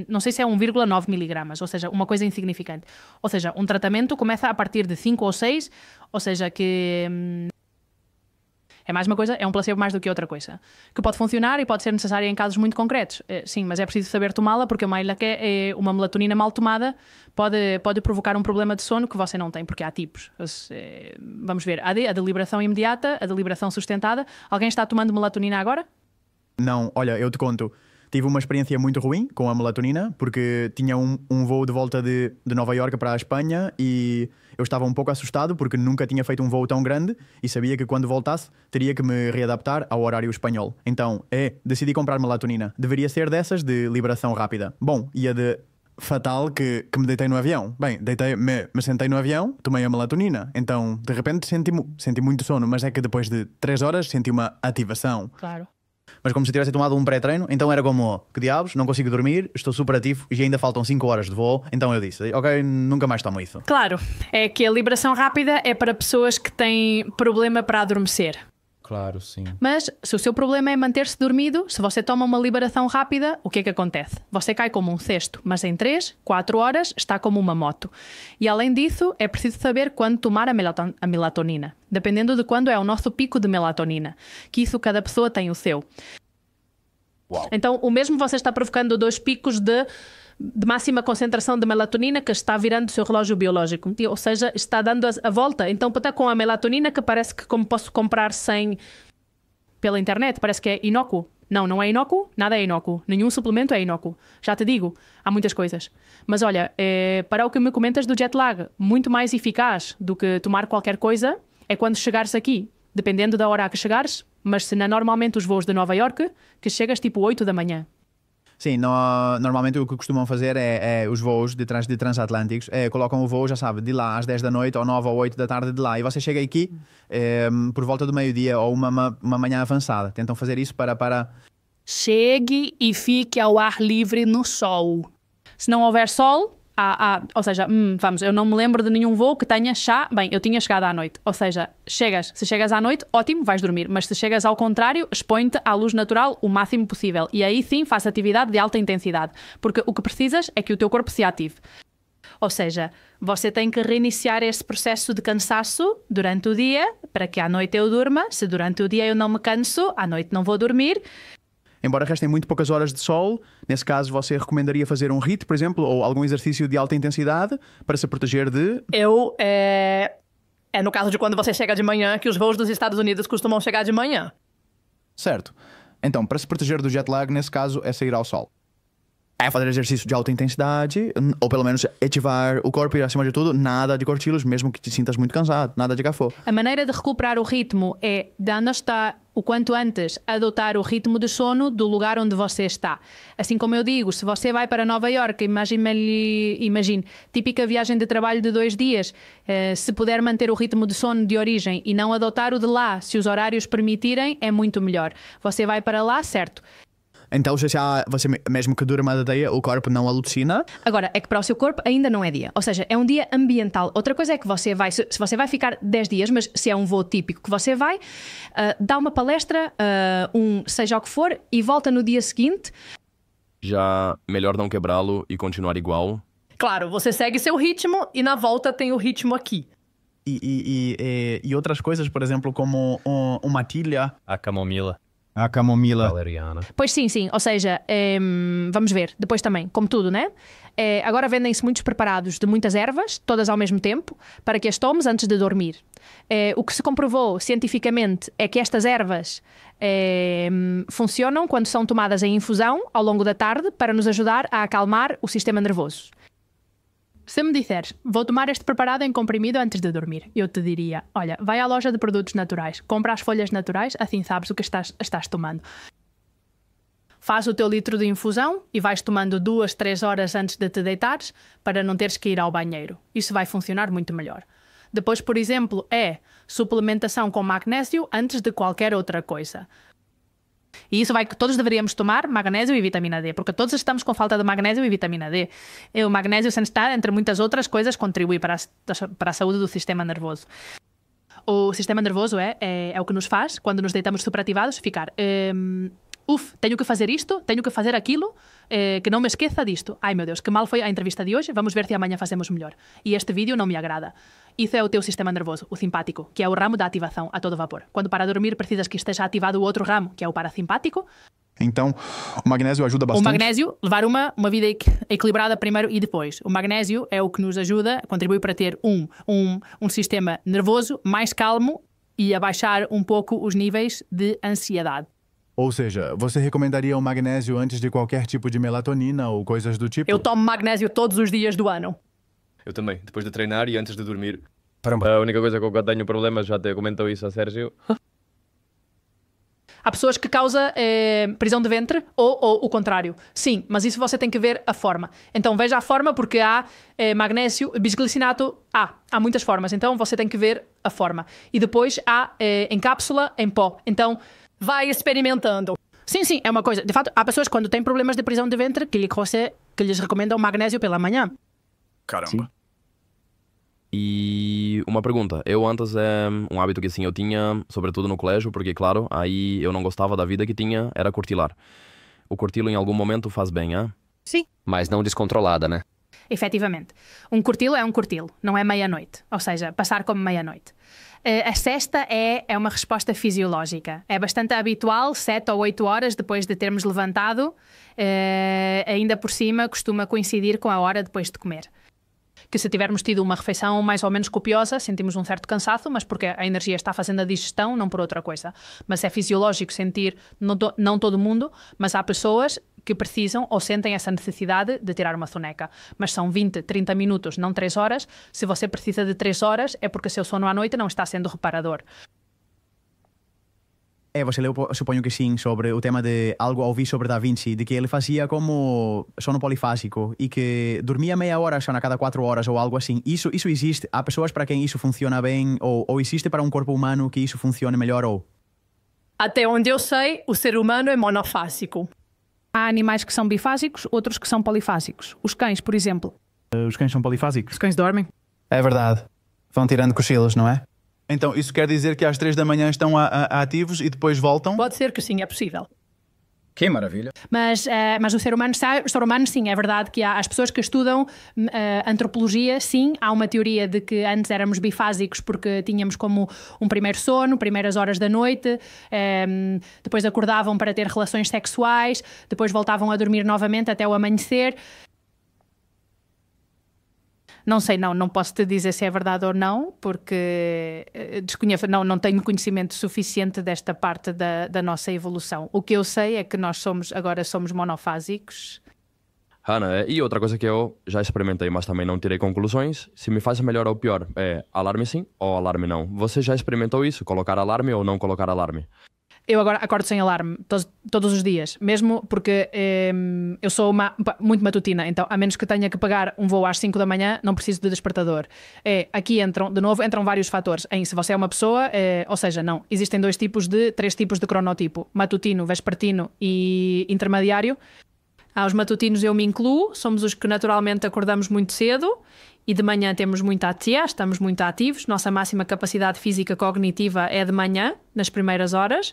não sei se é 1,9 miligramas, ou seja, uma coisa insignificante. Ou seja, um tratamento começa a partir de 5 ou 6, ou seja, que é mais uma coisa, é um placebo mais do que outra coisa. Que pode funcionar e pode ser necessária em casos muito concretos. Sim, mas é preciso saber tomá-la, porque uma melatonina mal tomada pode provocar um problema de sono que você não tem, porque há tipos. Vamos ver, a deliberação imediata, a deliberação sustentada. Alguém está tomando melatonina agora? Não, olha, eu te conto. Tive uma experiência muito ruim com a melatonina, porque tinha um voo de volta de Nova Iorque para a Espanha e eu estava um pouco assustado porque nunca tinha feito um voo tão grande e sabia que quando voltasse teria que me readaptar ao horário espanhol. Então, decidi comprar melatonina. Deveria ser dessas de liberação rápida. Bom, e a de fatal que me deitei no avião. Bem, me sentei no avião, tomei a melatonina. Então, de repente, senti muito sono, mas é que depois de 3 horas senti uma ativação. Claro. Mas como se tivesse tomado um pré-treino, então era como, que diabos, não consigo dormir, estou super ativo e ainda faltam 5 horas de voo. Então eu disse, ok, nunca mais tomo isso. Claro, é que a liberação rápida é para pessoas que têm problema para adormecer. Claro, sim. Mas se o seu problema é manter-se dormido, se você toma uma liberação rápida, o que é que acontece? Você cai como um cesto, mas em 3, 4 horas está como uma moto. E além disso, é preciso saber quando tomar a melatonina, dependendo de quando é o nosso pico de melatonina, que isso cada pessoa tem o seu. Uau. Então, o mesmo você está provocando 2 picos de máxima concentração de melatonina que está virando o seu relógio biológico. Ou seja, está dando a volta. Então, está com a melatonina que parece que como posso comprar sem pela internet, parece que é inócuo. Não, não é inócuo, nada é inócuo. Nenhum suplemento é inócuo. Já te digo, há muitas coisas. Mas olha, para o que me comentas do jet lag, muito mais eficaz do que tomar qualquer coisa é quando chegares aqui, dependendo da hora a que chegares, mas se normalmente os voos de Nova Iorque, que chegas tipo 8 da manhã. Sim, normalmente o que costumam fazer é os voos de transatlânticos, colocam o voo, já sabe, de lá às 10 da noite ou 9 ou 8 da tarde de lá, e você chega aqui por volta do meio-dia ou uma manhã avançada. Tentam fazer isso para... Chegue e fique ao ar livre no sol. Se não houver sol, ou seja, eu não me lembro de nenhum voo que tenha bem, eu tinha chegado à noite. Ou seja, se chegas à noite, ótimo, vais dormir. Mas se chegas ao contrário, expõe-te à luz natural o máximo possível. E aí sim, faça atividade de alta intensidade. Porque o que precisas é que o teu corpo se ative. Ou seja, você tem que reiniciar esse processo de cansaço durante o dia, para que à noite eu durma. Se durante o dia eu não me canso, à noite não vou dormir. Embora restem muito poucas horas de sol, nesse caso você recomendaria fazer um HIIT, por exemplo, ou algum exercício de alta intensidade para se proteger de... É no caso de quando você chega de manhã, que os voos dos Estados Unidos costumam chegar de manhã. Certo. Então, para se proteger do jet lag, nesse caso, é sair ao sol. É fazer exercício de alta intensidade, ou pelo menos ativar o corpo e, acima de tudo, nada de cortilos, mesmo que te sintas muito cansado, nada de café. A maneira de recuperar o ritmo é de estar o quanto antes adotar o ritmo de sono do lugar onde você está. Assim como eu digo, se você vai para Nova Iorque, imagine, típica viagem de trabalho de 2 dias, se puder manter o ritmo de sono de origem e não adotar o de lá, se os horários permitirem, é muito melhor. Você vai para lá, certo? Então, você mesmo que durma de dia, o corpo não alucina? Agora, é que para o seu corpo ainda não é dia. Ou seja, é um dia ambiental. Outra coisa é que você vai, se você vai ficar 10 dias, mas se é um voo típico que você vai, dá uma palestra, seja o que for, e volta no dia seguinte. Já melhor não quebrá-lo e continuar igual. Claro, você segue seu ritmo e na volta tem o ritmo aqui. E outras coisas, por exemplo, como uma tilha. A camomila. A camomila. Valeriana. Pois sim. Ou seja, vamos ver, depois também, como tudo, né? Agora vendem-se muitos preparados de muitas ervas, todas ao mesmo tempo, para que as tomes antes de dormir. O que se comprovou cientificamente é que estas ervas funcionam quando são tomadas em infusão ao longo da tarde para nos ajudar a acalmar o sistema nervoso. Se me disseres, vou tomar este preparado em comprimido antes de dormir, eu te diria, olha, vai à loja de produtos naturais, compra as folhas naturais, assim sabes o que estás tomando. Faz o teu litro de infusão e vais tomando 2, 3 horas antes de te deitares para não teres que ir ao banheiro. Isso vai funcionar muito melhor. Depois, por exemplo, suplementação com magnésio antes de qualquer outra coisa. E isso todos deveríamos tomar magnésio e vitamina D, porque todos estamos com falta de magnésio e vitamina D. E o magnésio, sem estar, entre muitas outras coisas, contribui para a saúde do sistema nervoso. O sistema nervoso é o que nos faz, quando nos deitamos superativados, ficar... tenho que fazer isto, tenho que fazer aquilo, que não me esqueça disto. Ai meu Deus, que mal foi a entrevista de hoje, vamos ver se amanhã fazemos melhor. E este vídeo não me agrada. Isso é o teu sistema nervoso, o simpático, que é o ramo da ativação a todo vapor. Quando para dormir precisas que esteja ativado o outro ramo, que é o parasimpático. Então, o magnésio ajuda bastante. O magnésio, levar uma vida equilibrada primeiro e depois. O magnésio é o que nos ajuda, contribui para ter um sistema nervoso mais calmo e a baixar um pouco os níveis de ansiedade. Ou seja, você recomendaria o magnésio antes de qualquer tipo de melatonina ou coisas do tipo? Eu tomo magnésio todos os dias do ano. Eu também, depois de treinar e antes de dormir. Caramba. A única coisa com que eu tenho problema, já te comentou isso a Sérgio. Há pessoas que causa prisão de ventre ou o contrário. Sim, mas isso você tem que ver a forma. Então veja a forma porque há magnésio, bisglicinato, há muitas formas. Então você tem que ver a forma. E depois há em cápsula, em pó. Então vai experimentando. Sim, é uma coisa. De fato, há pessoas quando têm problemas de prisão de ventre que lhes recomendam magnésio pela manhã. Caramba. Sim. E uma pergunta, eu antes um hábito que assim eu tinha, sobretudo no colégio, porque claro, aí eu não gostava da vida que tinha, era cortilar. O cortilo em algum momento faz bem, Sim. Mas não descontrolada, né? efetivamente. Um cortilo é um cortilo, não é meia-noite. Ou seja, passar como meia-noite. A sesta é uma resposta fisiológica. É bastante habitual, 7 ou 8 horas depois de termos levantado, ainda por cima costuma coincidir com a hora depois de comer. Que se tivermos tido uma refeição mais ou menos copiosa, sentimos um certo cansaço, mas porque a energia está fazendo a digestão, não por outra coisa. Mas é fisiológico sentir, não todo mundo, mas há pessoas que precisam ou sentem essa necessidade de tirar uma soneca. Mas são 20, 30 minutos, não 3 horas. Se você precisa de 3 horas, é porque seu sono à noite não está sendo reparador. Você leu, suponho que sim, sobre o tema de algo a ouvir sobre Da Vinci, de que ele fazia como sono polifásico e que dormia meia hora só a cada 4 horas ou algo assim. Isso existe? Há pessoas para quem isso funciona bem ou existe para um corpo humano que isso funcione melhor ou? Até onde eu sei, o ser humano é monofásico. Há animais que são bifásicos, outros que são polifásicos. Os cães, por exemplo. Os cães são polifásicos. Os cães dormem? É verdade. Vão tirando cochilos, não é? Então, isso quer dizer que às 3 da manhã estão ativos e depois voltam? Pode ser que sim, é possível. Que maravilha. Mas o ser humano, sim, é verdade que há as pessoas que estudam antropologia, sim, há uma teoria de que antes éramos bifásicos porque tínhamos como um primeiro sono, primeiras horas da noite, depois acordavam para ter relações sexuais, depois voltavam a dormir novamente até o amanhecer. Não sei, não posso te dizer se é verdade ou não, porque desconheço, não tenho conhecimento suficiente desta parte da nossa evolução. O que eu sei é que nós agora somos monofásicos. Hanna, e outra coisa que eu já experimentei, mas também não tirei conclusões, se me faz melhor ou pior, é alarme sim ou alarme não. Você já experimentou isso? Colocar alarme ou não colocar alarme? Eu agora acordo sem alarme todos os dias, mesmo porque eu sou muito matutina, então a menos que tenha que pagar um voo às 5 da manhã, não preciso de despertador. Aqui entram vários fatores se você é uma pessoa, ou seja, não, existem 3 tipos de cronotipo, matutino, vespertino e intermediário. Aos matutinos eu me incluo, somos os que naturalmente acordamos muito cedo e de manhã temos muita atividade, estamos muito ativos, nossa máxima capacidade física cognitiva é de manhã, nas primeiras horas.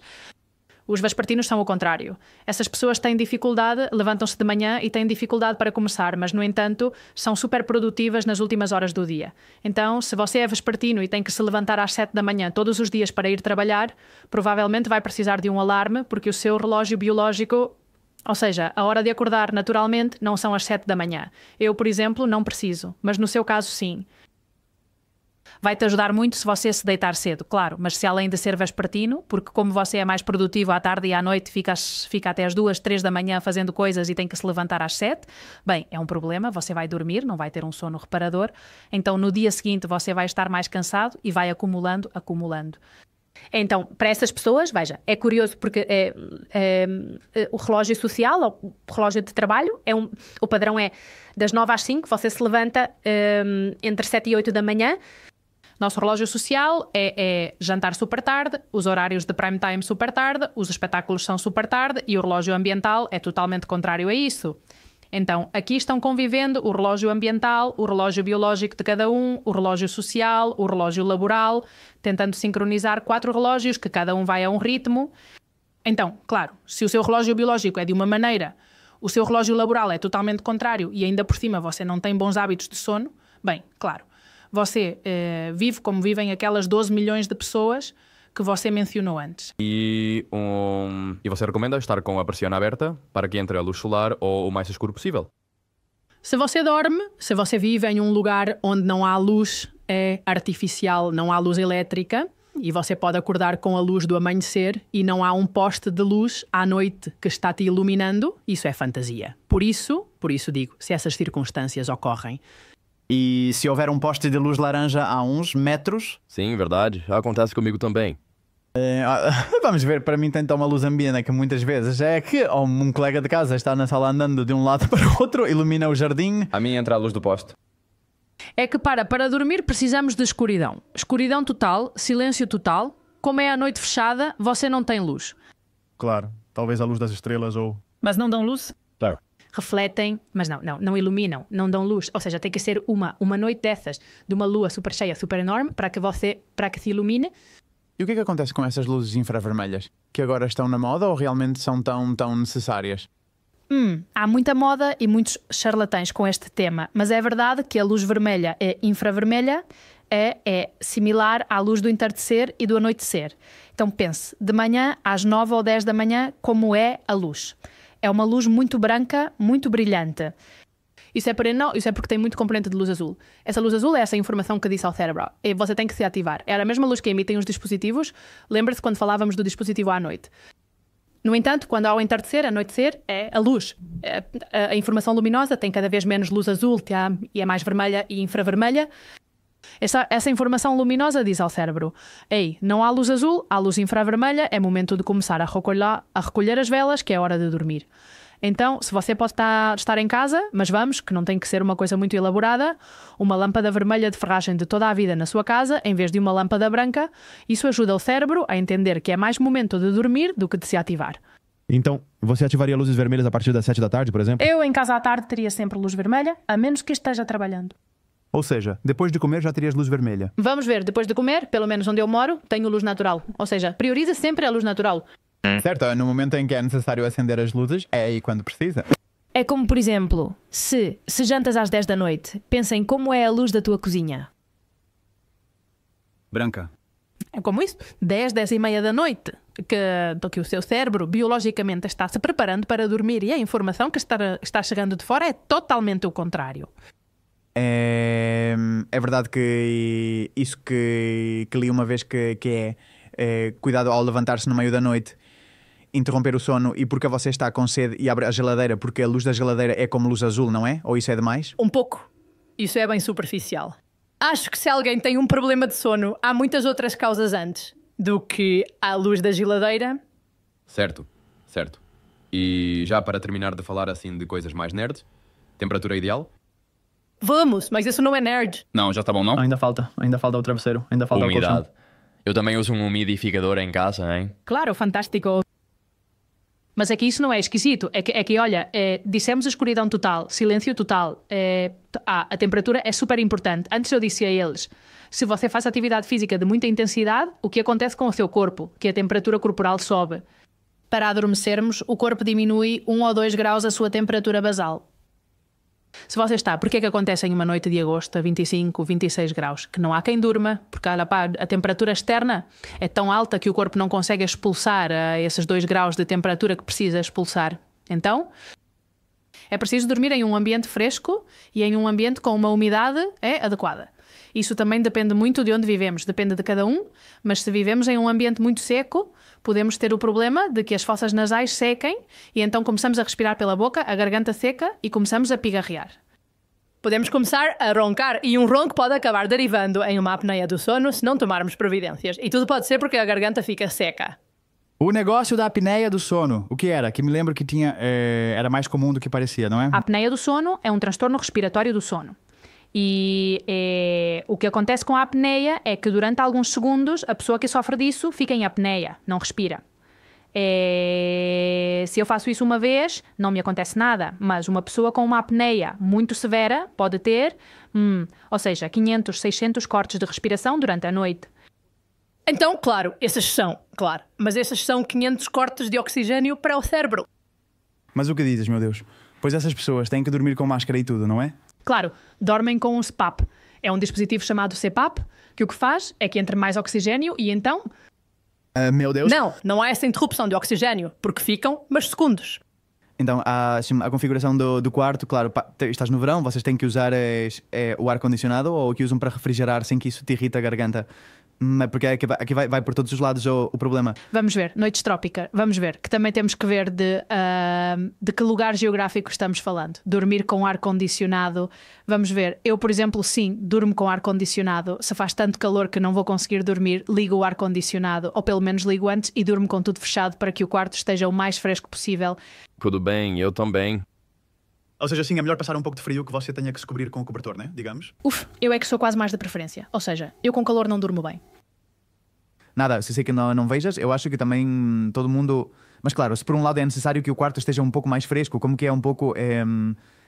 Os vespertinos são o contrário. Essas pessoas têm dificuldade, levantam-se de manhã e têm dificuldade para começar, mas no entanto são super produtivas nas últimas horas do dia. Então, se você é vespertino e tem que se levantar às 7 da manhã todos os dias para ir trabalhar, provavelmente vai precisar de um alarme porque o seu relógio biológico, ou seja, a hora de acordar naturalmente não são às 7 da manhã. Eu, por exemplo, não preciso, mas no seu caso sim. Vai-te ajudar muito se você se deitar cedo, claro, mas se além de ser vespertino, porque como você é mais produtivo à tarde e à noite, fica até às 2, 3 da manhã fazendo coisas e tem que se levantar às 7, bem, é um problema, você vai dormir, não vai ter um sono reparador, então no dia seguinte você vai estar mais cansado e vai acumulando. Então, para essas pessoas, veja, é curioso porque o relógio social, o relógio de trabalho, o padrão é das 9 às 5, você se levanta entre 7 e 8 da manhã. Nosso relógio social é jantar super tarde, os horários de prime time super tarde, os espetáculos são super tarde e o relógio ambiental é totalmente contrário a isso. Então, aqui estão convivendo o relógio ambiental, o relógio biológico de cada um, o relógio social, o relógio laboral, tentando sincronizar 4 relógios que cada um vai a um ritmo. Então, claro, se o seu relógio biológico é de uma maneira, o seu relógio laboral é totalmente contrário e ainda por cima você não tem bons hábitos de sono, bem, claro, você vive como vivem aquelas 12 milhões de pessoas que você mencionou antes. E você recomenda estar com a persiana aberta para que entre a luz solar ou o mais escuro possível? Se você dorme, se você vive em um lugar onde não há luz artificial, não há luz elétrica, e você pode acordar com a luz do amanhecer e não há um poste de luz à noite que está te iluminando, isso é fantasia. Por isso digo, se essas circunstâncias ocorrem. E se houver um poste de luz laranja a uns metros? Sim, verdade. Acontece comigo também. Vamos ver, para mim tem então uma luz ambiente que muitas vezes é que um colega de casa está na sala andando de um lado para o outro, ilumina o jardim. A mim entra a luz do poste. É que para dormir precisamos de escuridão. Escuridão total, silêncio total. Como é a noite fechada, você não tem luz. Claro, talvez a luz das estrelas ou... Mas não dão luz? Claro. Refletem, mas não iluminam, não dão luz. Ou seja, tem que ser uma noite dessas, de uma lua super cheia, super enorme, para que se ilumine. E o que é que acontece com essas luzes infravermelhas? Que agora estão na moda ou realmente são tão necessárias? Há muita moda e muitos charlatães com este tema, mas é verdade que a luz vermelha e infravermelha é similar à luz do entardecer e do anoitecer. Então pense, de manhã às 9 ou 10 da manhã, como é a luz? É uma luz muito branca, muito brilhante. Isso é porque tem muito componente de luz azul. Essa luz azul é essa informação que disse ao cérebro. E você tem que se ativar. Era a mesma luz que emitem os dispositivos. Lembra-se quando falávamos do dispositivo à noite. No entanto, quando há o entardecer, anoitecer, é a luz. A informação luminosa tem cada vez menos luz azul e é mais vermelha e infravermelha. Essa informação luminosa diz ao cérebro: ei, não há luz azul, há luz infravermelha, é momento de começar a recolher as velas, que é hora de dormir. Então, se você pode estar em casa, mas vamos, que não tem que ser uma coisa muito elaborada, uma lâmpada vermelha de ferragem de toda a vida na sua casa, em vez de uma lâmpada branca, isso ajuda o cérebro a entender que é mais momento de dormir do que de se ativar. Então, você ativaria luzes vermelhas a partir das 7 da tarde, por exemplo? Eu, em casa à tarde, teria sempre luz vermelha, a menos que esteja trabalhando. Ou seja, depois de comer já terias luz vermelha. Vamos ver, depois de comer, pelo menos onde eu moro, tenho luz natural. Ou seja, prioriza sempre a luz natural. Certo, no momento em que é necessário acender as luzes, é aí quando precisa. É como, por exemplo, se jantas às 10 da noite, pensa em como é a luz da tua cozinha. Branca. É como isso, 10 e meia da noite, que o seu cérebro biologicamente está se preparando para dormir e a informação que está chegando de fora é totalmente o contrário. É verdade que isso que li uma vez que é cuidado ao levantar-se no meio da noite, interromper o sono, e porque você está com sede e abre a geladeira, porque a luz da geladeira é como luz azul, não é? Ou isso é demais? Um pouco. Isso é bem superficial. Acho que se alguém tem um problema de sono, há muitas outras causas antes do que a luz da geladeira. Certo. E já para terminar de falar assim de coisas mais nerds, temperatura ideal? Vamos, mas isso não é nerd. Não, já está bom, não? Ainda falta o travesseiro, ainda falta o Umidade. colchão. Eu também uso um umidificador em casa, hein? Claro, fantástico. Mas é que isso não é esquisito. É que olha, dissemos escuridão total, silêncio total. A temperatura é super importante. Antes eu disse a eles, se você faz atividade física de muita intensidade, o que acontece com o seu corpo? Que a temperatura corporal sobe. Para adormecermos, o corpo diminui 1 ou 2 graus a sua temperatura basal. Se você está, porque é que acontece em uma noite de agosto a 25, 26 graus? Que não há quem durma, porque a temperatura externa é tão alta que o corpo não consegue expulsar esses 2 graus de temperatura que precisa expulsar. Então, é preciso dormir em um ambiente fresco e em um ambiente com uma umidade adequada. Isso também depende muito de onde vivemos, depende de cada um, mas se vivemos em um ambiente muito seco, podemos ter o problema de que as fossas nasais sequem e então começamos a respirar pela boca, a garganta seca e começamos a pigarrear. Podemos começar a roncar e um ronco pode acabar derivando em uma apneia do sono se não tomarmos providências. E tudo pode ser porque a garganta fica seca. O negócio da apneia do sono, o que era? Que me lembro que tinha, era mais comum do que parecia, não é? A apneia do sono é um transtorno respiratório do sono. E o que acontece com a apneia é que durante alguns segundos a pessoa que sofre disso fica em apneia, não respira. Se eu faço isso uma vez, não me acontece nada, mas uma pessoa com uma apneia muito severa pode ter, ou seja, 500, 600 cortes de respiração durante a noite. Então, claro, mas esses são 500 cortes de oxigênio para o cérebro. Mas o que dizes, meu Deus? Pois essas pessoas têm que dormir com máscara e tudo, não é? Claro, dormem com um CPAP. É um dispositivo chamado CPAP, que o que faz é que entra mais oxigênio e então... Meu Deus. Não há essa interrupção de oxigênio, porque ficam, mas segundos. Então, a configuração do quarto, claro, estás no verão, vocês têm que usar o ar-condicionado ou que usam para refrigerar sem que isso te irrite a garganta? Porque aqui vai por todos os lados o problema. Vamos ver, noites trópicas, vamos ver, que também temos que ver de que lugar geográfico estamos falando. Dormir com ar-condicionado, vamos ver. Eu, por exemplo, sim, durmo com ar-condicionado. Se faz tanto calor que não vou conseguir dormir, ligo o ar-condicionado, ou pelo menos ligo antes e durmo com tudo fechado para que o quarto esteja o mais fresco possível. Tudo bem, eu também. Ou seja, sim, é melhor passar um pouco de frio que você tenha que se cobrir com o cobertor, né? Digamos. Eu é que sou quase mais da preferência. Ou seja, eu com calor não durmo bem. Nada, se sei que não vejas, eu acho que também todo mundo... Mas claro, se por um lado é necessário que o quarto esteja um pouco mais fresco, como que é um pouco...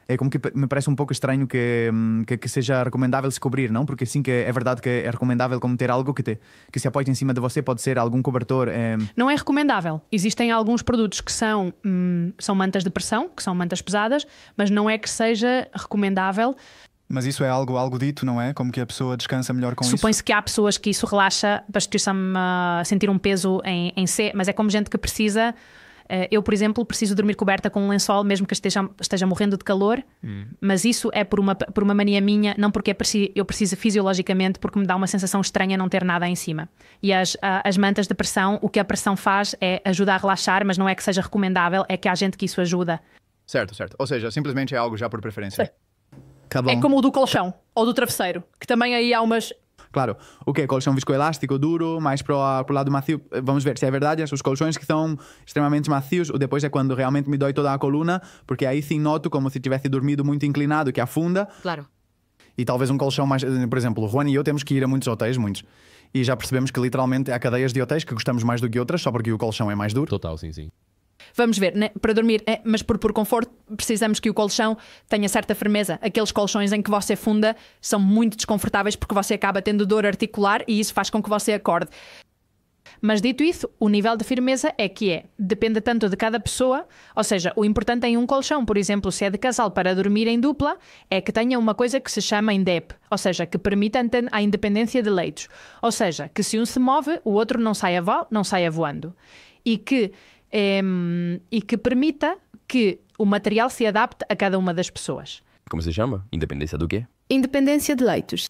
é como que me parece um pouco estranho que seja recomendável se cobrir, não? Porque sim que é verdade que é recomendável como ter algo que se apoie em cima de você, pode ser algum cobertor. Não é recomendável. Existem alguns produtos que são mantas de pressão, que são mantas pesadas, mas não é que seja recomendável. Mas isso é algo dito, não é? Como que a pessoa descansa melhor com isso? Supõe-se que há pessoas que isso relaxa, basta-me sentir um peso em C, mas é como gente que precisa. Eu, por exemplo, preciso dormir coberta com um lençol, mesmo que esteja morrendo de calor, mas isso é por uma mania minha, não porque eu preciso fisiologicamente, porque me dá uma sensação estranha não ter nada em cima. E as mantas de pressão, o que a pressão faz é ajudar a relaxar, mas não é que seja recomendável, é que há gente que isso ajuda. Certo. Ou seja, simplesmente é algo já por preferência. Sim. É como o do colchão ou do travesseiro, que também aí há umas... Claro, o que é colchão viscoelástico, duro, mais para o lado macio. Vamos ver se é verdade, os colchões que são extremamente macios, ou depois é quando realmente me dói toda a coluna, porque aí sim noto como se tivesse dormido muito inclinado, que afunda. Claro. E talvez um colchão mais... Por exemplo, o Juan e eu temos que ir a muitos hotéis, e já percebemos que literalmente há cadeias de hotéis que gostamos mais do que outras, só porque o colchão é mais duro. Total, sim. Vamos ver, né? Para dormir, mas por conforto, precisamos que o colchão tenha certa firmeza. Aqueles colchões em que você funda são muito desconfortáveis porque você acaba tendo dor articular e isso faz com que você acorde. Mas dito isso, o nível de firmeza depende tanto de cada pessoa, ou seja, o importante em um colchão, por exemplo, se é de casal para dormir em dupla, é que tenha uma coisa que se chama INDEP, ou seja, que permita a independência de leitos. Ou seja, que se um se move, o outro não saia voando. E que permita que o material se adapte a cada uma das pessoas. Como se chama? Independência do quê? Independência de leitos.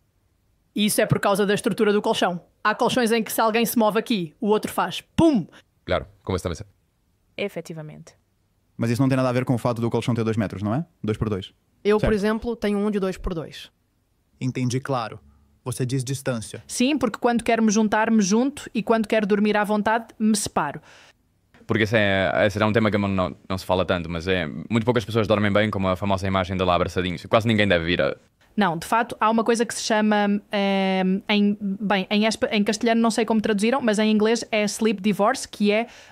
E isso é por causa da estrutura do colchão. Há colchões em que se alguém se move aqui, o outro faz pum! Claro, como está a ser. Efetivamente. Mas isso não tem nada a ver com o fato do colchão ter 2 metros, não é? 2x2. Eu, certo. Por exemplo, tenho um de 2x2. Entendi, claro. Você diz distância. Sim, porque quando quero me juntar, me junto, e quando quero dormir à vontade, me separo. Porque esse é um tema que não se fala tanto, mas muito poucas pessoas dormem bem, como a famosa imagem de lá abraçadinhos. Quase ninguém deve vir a... Não, de facto, há uma coisa que se chama, em castelhano não sei como traduziram, mas em inglês é sleep divorce,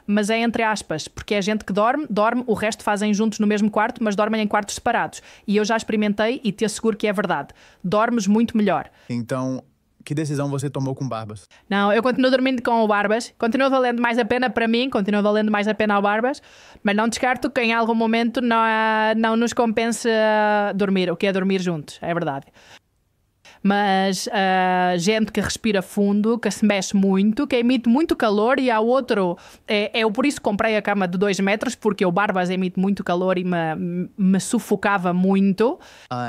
mas é entre aspas, porque é gente que dorme, o resto fazem juntos no mesmo quarto, mas dormem em quartos separados. E eu já experimentei e te asseguro que é verdade. Dormes muito melhor. Então, que decisão você tomou com Barbas? Não, eu continuo dormindo com o Barbas, continua valendo mais a pena para mim, continua valendo mais a pena ao Barbas, mas não descarto que em algum momento não nos compense dormir, o que é dormir juntos, é verdade. Mas gente que respira fundo, que se mexe muito, que emite muito calor, e há outro, eu por isso comprei a cama de 2 metros, porque o Barbas emite muito calor e me sufocava muito.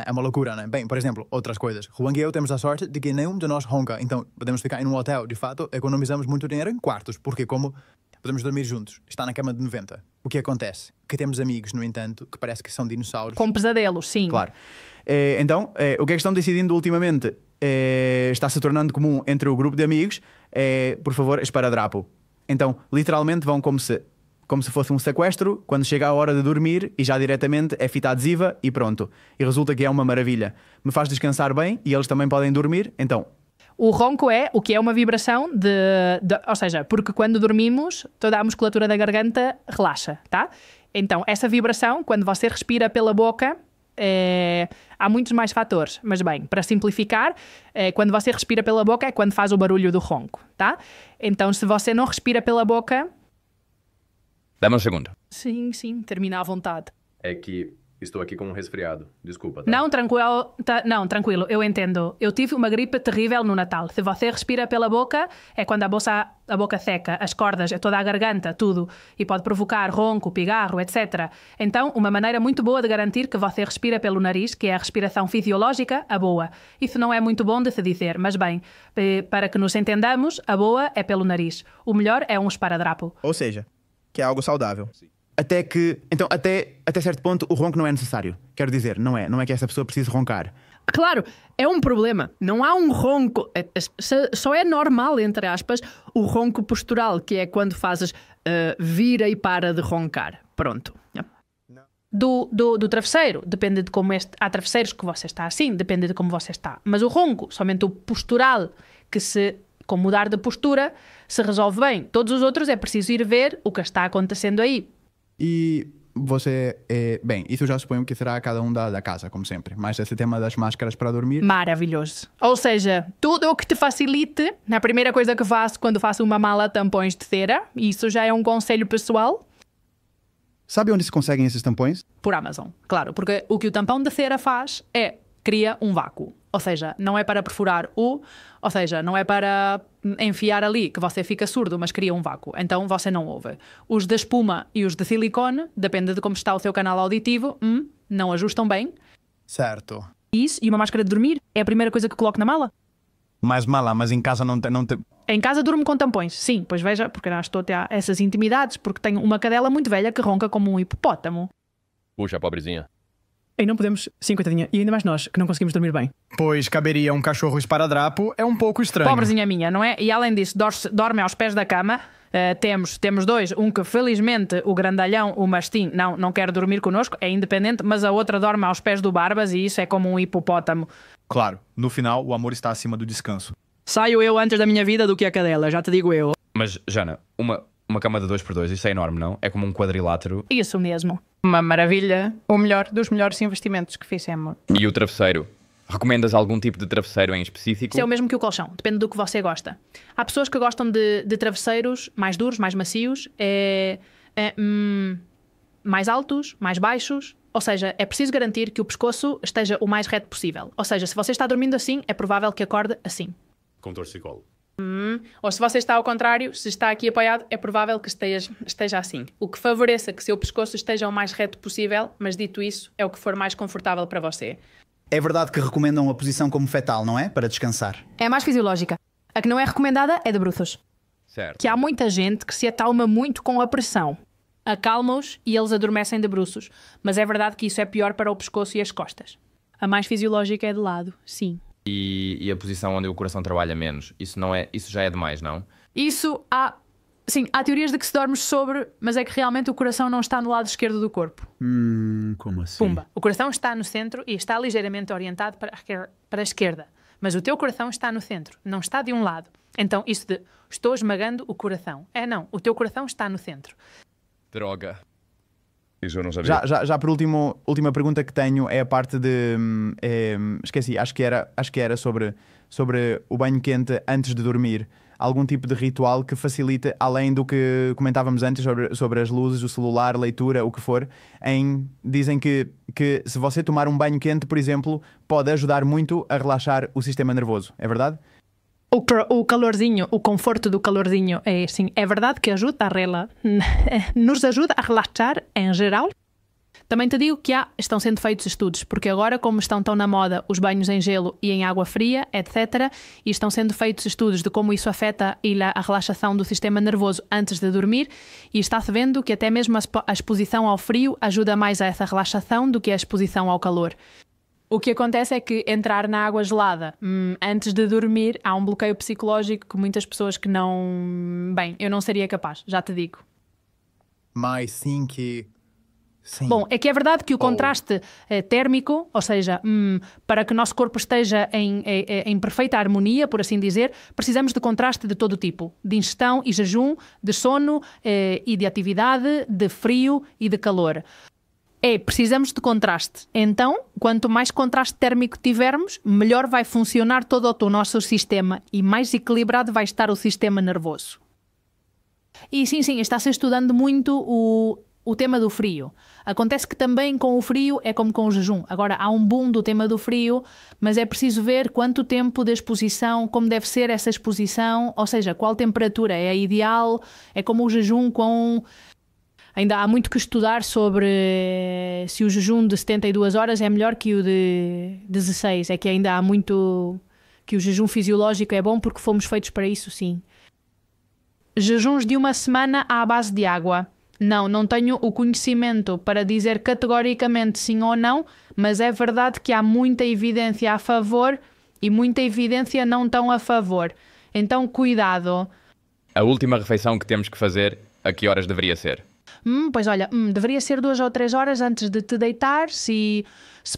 É uma loucura, né? Bem, por exemplo, outras coisas. Juan e eu temos a sorte de que nenhum de nós ronca, então podemos ficar em um hotel. De fato, economizamos muito dinheiro em quartos, porque como podemos dormir juntos, está na cama de 90. O que acontece? Que temos amigos, no entanto, que parece que são dinossauros. Com pesadelos, sim. Claro. Então, o que é que estão decidindo ultimamente está se tornando comum entre o grupo de amigos, por favor, esparadrapo. Então, literalmente vão como se fosse um sequestro, quando chega a hora de dormir e já diretamente é fita adesiva e pronto. E resulta que é uma maravilha. Me faz descansar bem e eles também podem dormir, então... O ronco é o que é uma vibração ou seja, porque quando dormimos, toda a musculatura da garganta relaxa, tá? Então, essa vibração, quando você respira pela boca... há muitos mais fatores, mas bem, para simplificar, quando você respira pela boca é quando faz o barulho do ronco, tá? Então, se você não respira pela boca... Dá-me um segundo. Sim, termina à vontade. É que estou aqui com um resfriado, desculpa. Tá? Não, tranquilo, eu entendo. Eu tive uma gripe terrível no Natal. Se você respira pela boca, é quando a boca seca, as cordas, toda a garganta, tudo, e pode provocar ronco, pigarro, etc. Então, uma maneira muito boa de garantir que você respira pelo nariz, que é a respiração fisiológica, a boa. Isso não é muito bom de se dizer, mas bem, para que nos entendamos, a boa é pelo nariz. O melhor é um esparadrapo. Ou seja, que é algo saudável. Então, até certo ponto, o ronco não é necessário. Quero dizer, não é que essa pessoa precise roncar. Claro, é um problema. Não há um ronco. Só é normal, entre aspas, o ronco postural, que é quando fazes vira e para de roncar. Pronto. Do travesseiro, depende de como há travesseiros que você está assim, depende de como você está. Mas o ronco, somente o postural, com mudar de postura, se resolve bem. Todos os outros é preciso ir ver o que está acontecendo aí. E você bem, isso já suponho que será cada um da casa, como sempre. Mas esse tema das máscaras para dormir, Maravilhoso. Ou seja, tudo o que te facilite, na primeira coisa que faço quando faço uma mala tampões de cera, isso já é um conselho pessoal, Sabe onde se conseguem esses tampões? por Amazon. Claro, porque o que o tampão de cera faz é cria um vácuo. Ou seja, não é para perfurar ou seja, não é para enfiar ali que você fica surdo, mas cria um vácuo. Então você não ouve. Os de espuma e os de silicone, depende de como está o seu canal auditivo, não ajustam bem. certo. Isso, e uma máscara de dormir é a primeira coisa que coloco na mala. Mas mala, mas em casa não tem. Em casa durmo com tampões, sim, pois veja, porque não estou a ter essas intimidades, porque tenho uma cadela muito velha que ronca como um hipopótamo. Puxa, pobrezinha. E não podemos, sim, coitadinha, e ainda mais nós, que não conseguimos dormir bem. Pois caberia um cachorro esparadrapo, é um pouco estranho. Pobrezinha minha, não é? E além disso, dorme aos pés da cama. Temos dois, um que felizmente o grandalhão, o mastim, não quer dormir connosco, é independente, mas a outra dorme aos pés do Barbas e isso é como um hipopótamo. Claro, no final o amor está acima do descanso. Saio eu antes da minha vida do que a cadela, já te digo eu. Mas, Jana, uma cama de 2x2, isso é enorme, não? É como um quadrilátero. Isso mesmo. Uma maravilha. O melhor dos melhores investimentos que fizemos. E o travesseiro? Recomendas algum tipo de travesseiro em específico? Isso é o mesmo que o colchão, depende do que você gosta. Há pessoas que gostam de travesseiros mais duros, mais macios, mais altos, mais baixos. Ou seja, é preciso garantir que o pescoço esteja o mais reto possível. Ou seja, se você está dormindo assim, é provável que acorde assim. Com torcicolo. Ou se você está ao contrário, se está aqui apoiado, é provável que esteja assim. O que favoreça que seu pescoço esteja o mais reto possível, mas dito isso, é o que for mais confortável para você. É verdade que recomendam a posição como fetal, não é? Para descansar. É a mais fisiológica. A que não é recomendada é de bruços. Certo. Que há muita gente que se acalma muito com a pressão. Acalma-os e eles adormecem de bruços. Mas é verdade que isso é pior para o pescoço e as costas. A mais fisiológica é de lado, sim. E a posição onde o coração trabalha menos, isso já é demais, não? Isso há... Sim, há teorias de que se dormes sobre, mas é que realmente o coração não está no lado esquerdo do corpo. Como assim? Pumba. O coração está no centro e está ligeiramente orientado para a esquerda. Mas o teu coração está no centro, não está de um lado. Então, isso de estou esmagando o coração. Não, o teu coração está no centro. Droga. Isso eu não sabia. Já por última pergunta que tenho é a parte de. Esqueci, acho que era sobre o banho quente antes de dormir. Algum tipo de ritual que facilite, além do que comentávamos antes sobre as luzes, o celular, leitura, o que for. Dizem que se você tomar um banho quente, por exemplo, pode ajudar muito a relaxar o sistema nervoso. É verdade? O calorzinho, o conforto do calorzinho, é verdade que ajuda nos ajuda a relaxar em geral. Também te digo que estão sendo feitos estudos, porque agora, como estão tão na moda os banhos em gelo e em água fria, etc., e estão sendo feitos estudos de como isso afeta a relaxação do sistema nervoso antes de dormir, e está-se vendo que até mesmo a exposição ao frio ajuda mais a essa relaxação do que a exposição ao calor. O que acontece é que entrar na água gelada antes de dormir há um bloqueio psicológico que muitas pessoas que não... Bem, eu não seria capaz, já te digo. Mas sim que... Sim. Bom, é que é verdade que o contraste térmico, ou seja, para que o nosso corpo esteja em perfeita harmonia, por assim dizer, precisamos de contraste de todo tipo. De ingestão e jejum, de sono e de atividade, de frio e de calor. Precisamos de contraste. Então, quanto mais contraste térmico tivermos, melhor vai funcionar todo o nosso sistema e mais equilibrado vai estar o sistema nervoso. E sim, está-se estudando muito o tema do frio. Acontece que também com o frio é como com o jejum. Agora, há um boom do tema do frio, mas é preciso ver quanto tempo de exposição, como deve ser essa exposição, ou seja, qual temperatura é a ideal, é como o jejum com... Ainda há muito que estudar sobre se o jejum de 72 horas é melhor que o de 16. É que ainda há muito... que o jejum fisiológico é bom porque fomos feitos para isso, sim. Jejuns de uma semana à base de água. Não tenho o conhecimento para dizer categoricamente sim ou não, mas é verdade que há muita evidência a favor e muita evidência não tão a favor. Então, cuidado. A última refeição que temos que fazer, a que horas deveria ser? Pois olha, deveria ser 2 ou 3 horas antes de te deitar, se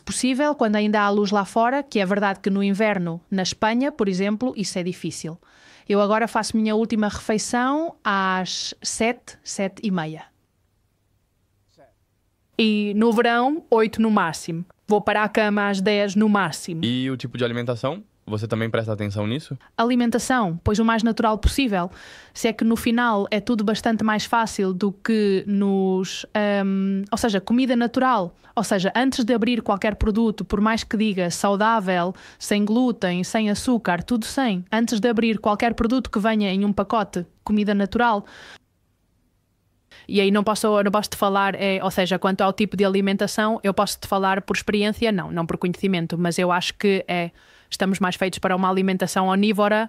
possível, quando ainda há luz lá fora, que é verdade que no inverno, na Espanha, por exemplo, isso é difícil. Eu agora faço minha última refeição às 7h30. E no verão, 8 no máximo. Vou para a cama às 10 no máximo. E o tipo de alimentação? Você também presta atenção nisso? Alimentação, pois o mais natural possível. Se é que no final é tudo bastante mais fácil do que nos... ou seja, comida natural. Ou seja, antes de abrir qualquer produto, por mais que diga saudável, sem glúten, sem açúcar, tudo sem. Antes de abrir qualquer produto que venha em um pacote, comida natural... E aí não posso te falar, ou seja, quanto ao tipo de alimentação, eu posso te falar por experiência, não por conhecimento, mas eu acho que estamos mais feitos para uma alimentação onívora,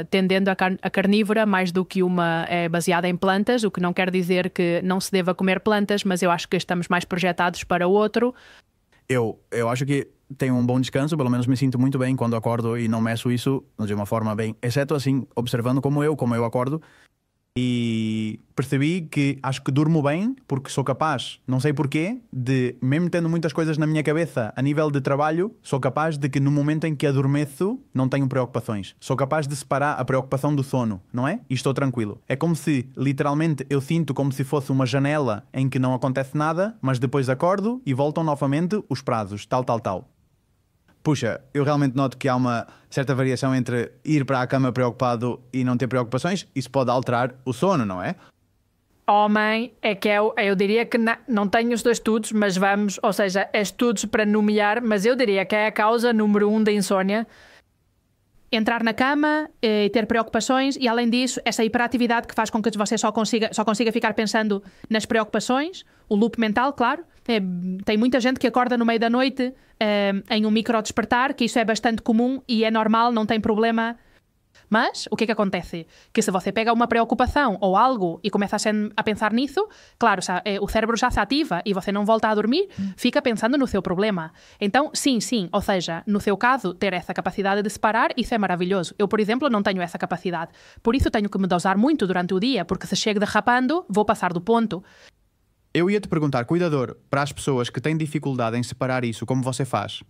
tendendo a carnívora, mais do que uma baseada em plantas, o que não quer dizer que não se deva comer plantas, mas eu acho que estamos mais projetados para o outro. Eu acho que tenho um bom descanso, pelo menos me sinto muito bem quando acordo e não meço isso de uma forma bem, exceto assim, observando como eu acordo. E percebi que acho que durmo bem porque sou capaz, não sei porquê, de, mesmo tendo muitas coisas na minha cabeça a nível de trabalho, sou capaz de que no momento em que adormeço não tenho preocupações. Sou capaz de separar a preocupação do sono, não é? E estou tranquilo. É como se, literalmente, eu sinto como se fosse uma janela em que não acontece nada, mas depois acordo e voltam novamente os prazos, tal. Puxa, eu realmente noto que há uma certa variação entre ir para a cama preocupado e não ter preocupações. Isso pode alterar o sono, não é? Homem, é que eu diria que não tenho os dois estudos, mas vamos, ou seja, é estudos para nomear, mas eu diria que é a causa número 1 da insónia. Entrar na cama e ter preocupações e, além disso, essa hiperatividade que faz com que você só consiga ficar pensando nas preocupações, o loop mental, claro. Tem muita gente que acorda no meio da noite em um micro despertar, que isso é bastante comum e é normal, não tem problema. Mas o que é que acontece? Que se você pega uma preocupação ou algo e começa a pensar nisso, claro, o cérebro já se ativa e você não volta a dormir, fica pensando no seu problema. Então, sim, ou seja, no seu caso, ter essa capacidade de separar, isso é maravilhoso. Eu, por exemplo, não tenho essa capacidade. Por isso tenho que me dosar muito durante o dia, porque se chego derrapando, vou passar do ponto. Eu ia te perguntar, cuidador, para as pessoas que têm dificuldade em separar isso, como você faz?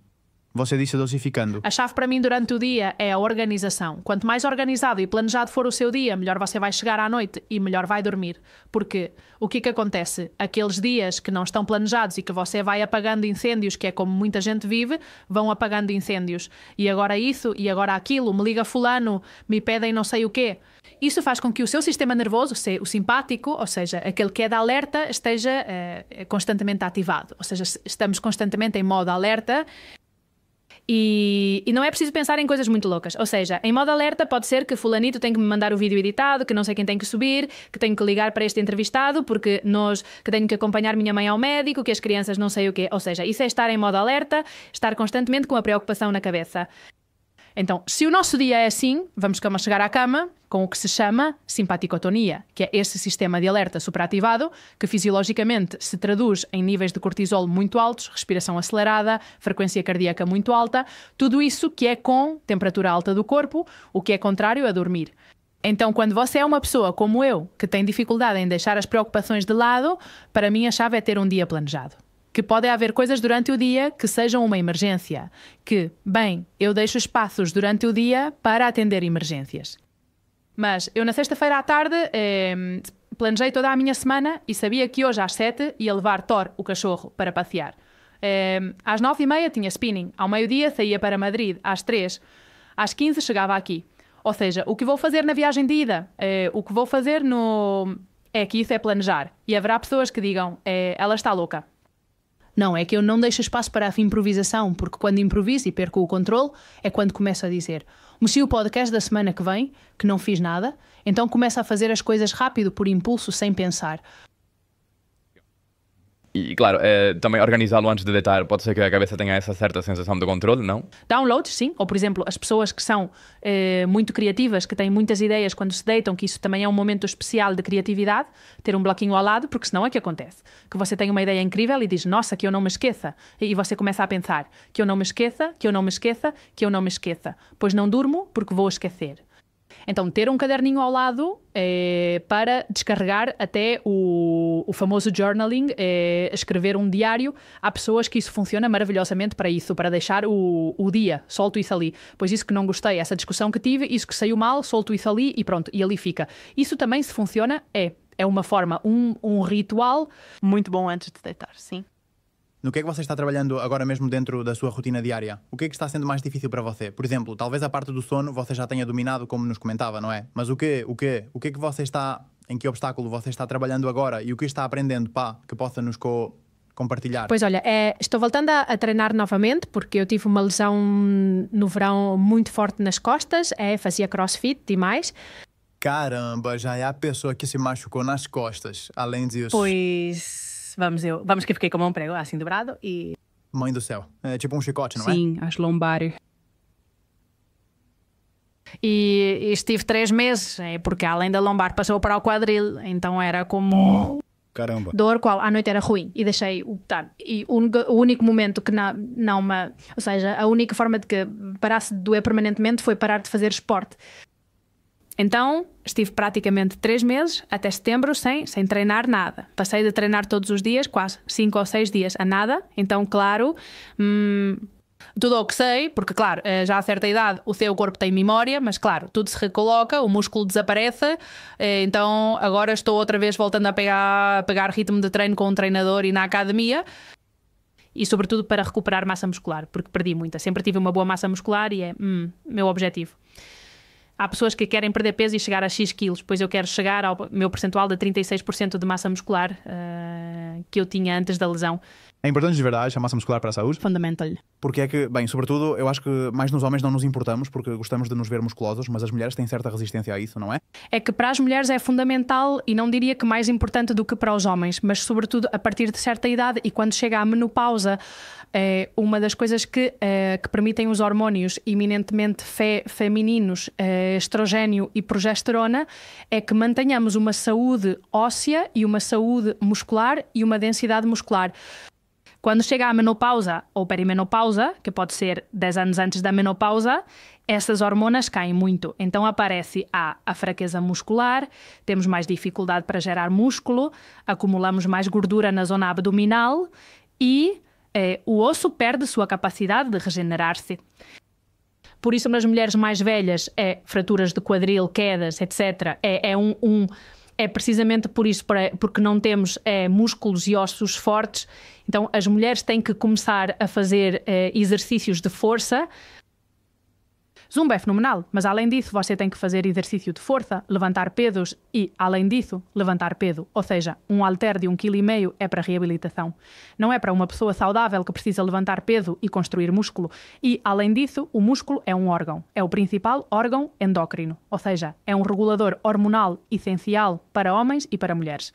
Você disse dosificando. A chave para mim durante o dia é a organização. Quanto mais organizado e planejado for o seu dia, melhor você vai chegar à noite e melhor vai dormir. Porque o que acontece? Aqueles dias que não estão planejados e que você vai apagando incêndios, que é como muita gente vive, vão apagando incêndios. E agora isso, e agora aquilo, me liga fulano, me pedem não sei o quê. Isso faz com que o seu sistema nervoso, o simpático, ou seja, aquele que é de alerta, esteja constantemente ativado. Ou seja, estamos constantemente em modo alerta. E não é preciso pensar em coisas muito loucas. Ou seja, em modo alerta pode ser que fulanito tem que me mandar o vídeo editado, que não sei quem tem que subir, que tenho que ligar para este entrevistado, porque que tenho que acompanhar minha mãe ao médico, que as crianças não sei o quê. Ou seja, isso é estar em modo alerta, estar constantemente com a preocupação na cabeça. Então, se o nosso dia é assim, vamos chegar à cama com o que se chama simpaticotonia, que é esse sistema de alerta superativado que fisiologicamente se traduz em níveis de cortisol muito altos, respiração acelerada, frequência cardíaca muito alta, tudo isso que é com temperatura alta do corpo, o que é contrário a dormir. Então, quando você é uma pessoa como eu, que tem dificuldade em deixar as preocupações de lado, para mim a chave é ter um dia planejado. Que pode haver coisas durante o dia que sejam uma emergência. Que, bem, eu deixo espaços durante o dia para atender emergências. Mas eu na sexta-feira à tarde planejei toda a minha semana e sabia que hoje às 7 ia levar Thor, o cachorro, para passear. Às 9h30 tinha spinning. Ao meio-dia saía para Madrid. Às 3. Às 15 chegava aqui. Ou seja, o que vou fazer na viagem de ida, o que vou fazer é que isso é planejar. E haverá pessoas que digam, ela está louca. Não, é que eu não deixo espaço para a improvisação, porque quando improviso e perco o controle, é quando começo a dizer: "Mexi o podcast da semana que vem, que não fiz nada", então começo a fazer as coisas rápido, por impulso, sem pensar. E, claro, também organizá-lo antes de deitar, pode ser que a cabeça tenha essa certa sensação de controle, não? Downloads, sim. Ou, por exemplo, as pessoas que são muito criativas, que têm muitas ideias quando se deitam, que isso também é um momento especial de criatividade, ter um bloquinho ao lado, porque senão é que acontece. Que você tem uma ideia incrível e diz: "Nossa, que eu não me esqueça". E você começa a pensar: que eu não me esqueça, que eu não me esqueça, que eu não me esqueça. Pois não durmo porque vou esquecer. Então, ter um caderninho ao lado para descarregar até o famoso journaling, escrever um diário. Há pessoas que isso funciona maravilhosamente para isso, para deixar o dia, solto isso ali. Pois isso que não gostei, essa discussão que tive, isso que saiu mal, solto isso ali e pronto, e ali fica. Isso também, se funciona, É uma forma, um ritual. Muito bom antes de deitar, sim. No que é que você está trabalhando agora mesmo dentro da sua rotina diária? O que é que está sendo mais difícil para você? Por exemplo, talvez a parte do sono você já tenha dominado, como nos comentava, não é? Mas o que é que você está, em que obstáculo você está trabalhando agora e o que está aprendendo, que possa nos compartilhar? Pois olha, estou voltando a treinar novamente porque eu tive uma lesão no verão muito forte nas costas, fazia crossfit e mais. Caramba, já é a pessoa que se machucou nas costas, além disso. Pois vamos que fiquei com um prego assim dobrado e... Mãe do céu, é tipo um chicote, não é? Sim, as lombares. E estive 3 meses, porque além da lombar passou para o quadril, então era como... Caramba. Dor, qual à noite era ruim e deixei o botano. E o único momento que ou seja, a única forma de que parasse de doer permanentemente foi parar de fazer esporte. Então estive praticamente 3 meses, até setembro, sem treinar nada. Passei de treinar todos os dias, quase 5 ou 6 dias a nada. Então, claro, tudo o que sei, porque claro, já a certa idade o seu corpo tem memória, mas claro, tudo se recoloca, o músculo desaparece, então agora estou outra vez voltando a pegar ritmo de treino com um treinador e na academia, e sobretudo para recuperar massa muscular, porque perdi muita. Sempre tive uma boa massa muscular e é meu objetivo. Há pessoas que querem perder peso e chegar a X quilos, pois eu quero chegar ao meu percentual de 36% de massa muscular que eu tinha antes da lesão. É importante de verdade a massa muscular para a saúde? Fundamental. Porque é que, bem, sobretudo, eu acho que mais nos homens não nos importamos porque gostamos de nos ver musculosos, mas as mulheres têm certa resistência a isso, não é? É que para as mulheres é fundamental e não diria que mais importante do que para os homens, mas sobretudo a partir de certa idade e quando chega à menopausa, uma das coisas que permitem os hormónios eminentemente femininos, estrogênio e progesterona, é que mantenhamos uma saúde óssea e uma saúde muscular e uma densidade muscular. Quando chega à menopausa ou perimenopausa, que pode ser 10 anos antes da menopausa, essas hormonas caem muito. Então aparece a fraqueza muscular, temos mais dificuldade para gerar músculo, acumulamos mais gordura na zona abdominal e o osso perde sua capacidade de regenerar-se. Por isso, nas mulheres mais velhas, fraturas de quadril, quedas, etc. É precisamente por isso, porque não temos músculos e ossos fortes. Então, as mulheres têm que começar a fazer exercícios de força. Zumba é fenomenal, mas além disso você tem que fazer exercício de força, levantar pesos e, além disso, levantar peso. Ou seja, um halter de 1,5 kg é para reabilitação. Não é para uma pessoa saudável que precisa levantar peso e construir músculo. E, além disso, o músculo é um órgão. É o principal órgão endócrino. Ou seja, é um regulador hormonal essencial para homens e para mulheres.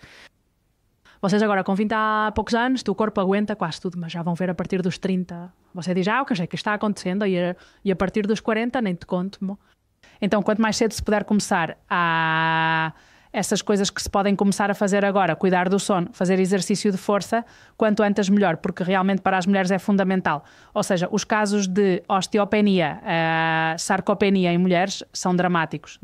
Vocês agora com 20 há poucos anos, o corpo aguenta quase tudo, mas já vão ver a partir dos 30. Você diz, o que é que está acontecendo? E a partir dos 40 nem te conto. Então, quanto mais cedo se puder começar a essas coisas que se podem começar a fazer agora, cuidar do sono, fazer exercício de força, quanto antes melhor, porque realmente para as mulheres é fundamental. Ou seja, os casos de osteopenia, sarcopenia em mulheres são dramáticos.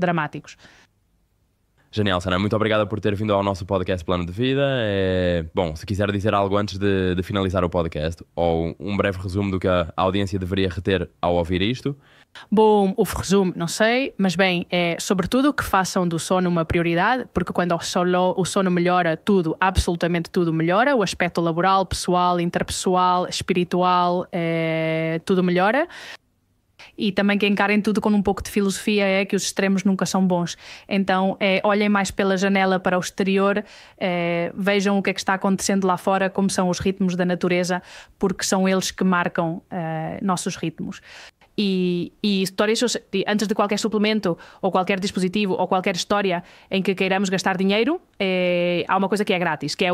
Genial, Sana. Muito obrigada por ter vindo ao nosso podcast Plano de Vida. Bom, se quiser dizer algo antes de finalizar o podcast, ou um breve resumo do que a audiência deveria reter ao ouvir isto. Bom, o resumo, não sei, mas bem, sobretudo que façam do sono uma prioridade, porque quando o sono melhora, tudo, absolutamente tudo melhora, o aspecto laboral, pessoal, interpessoal, espiritual, tudo melhora. E também que encarem tudo com um pouco de filosofia, que os extremos nunca são bons. Então, olhem mais pela janela para o exterior, vejam o que é que está acontecendo lá fora, como são os ritmos da natureza, porque são eles que marcam nossos ritmos. E histórias, antes de qualquer suplemento, ou qualquer dispositivo, ou qualquer história em que queiramos gastar dinheiro, há uma coisa que é grátis, que é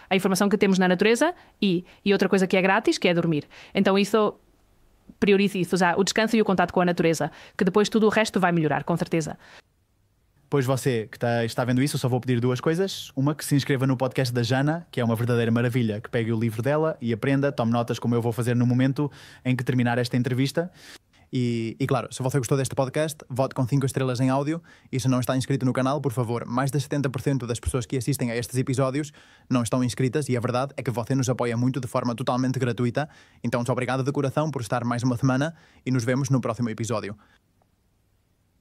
a informação que temos na natureza, e outra coisa que é grátis, que é dormir. Então isso... priorize isso, o descanso e o contato com a natureza, que depois tudo o resto vai melhorar, com certeza. Pois você que está vendo isso, eu só vou pedir 2 coisas. Uma, que se inscreva no podcast da Jana, que é uma verdadeira maravilha, que pegue o livro dela e aprenda, tome notas como eu vou fazer no momento em que terminar esta entrevista. E claro, se você gostou deste podcast, vote com 5 estrelas em áudio, e se não está inscrito no canal, por favor, mais de 70% das pessoas que assistem a estes episódios não estão inscritas, e a verdade é que você nos apoia muito de forma totalmente gratuita. Então, obrigado de coração por estar mais uma semana e nos vemos no próximo episódio.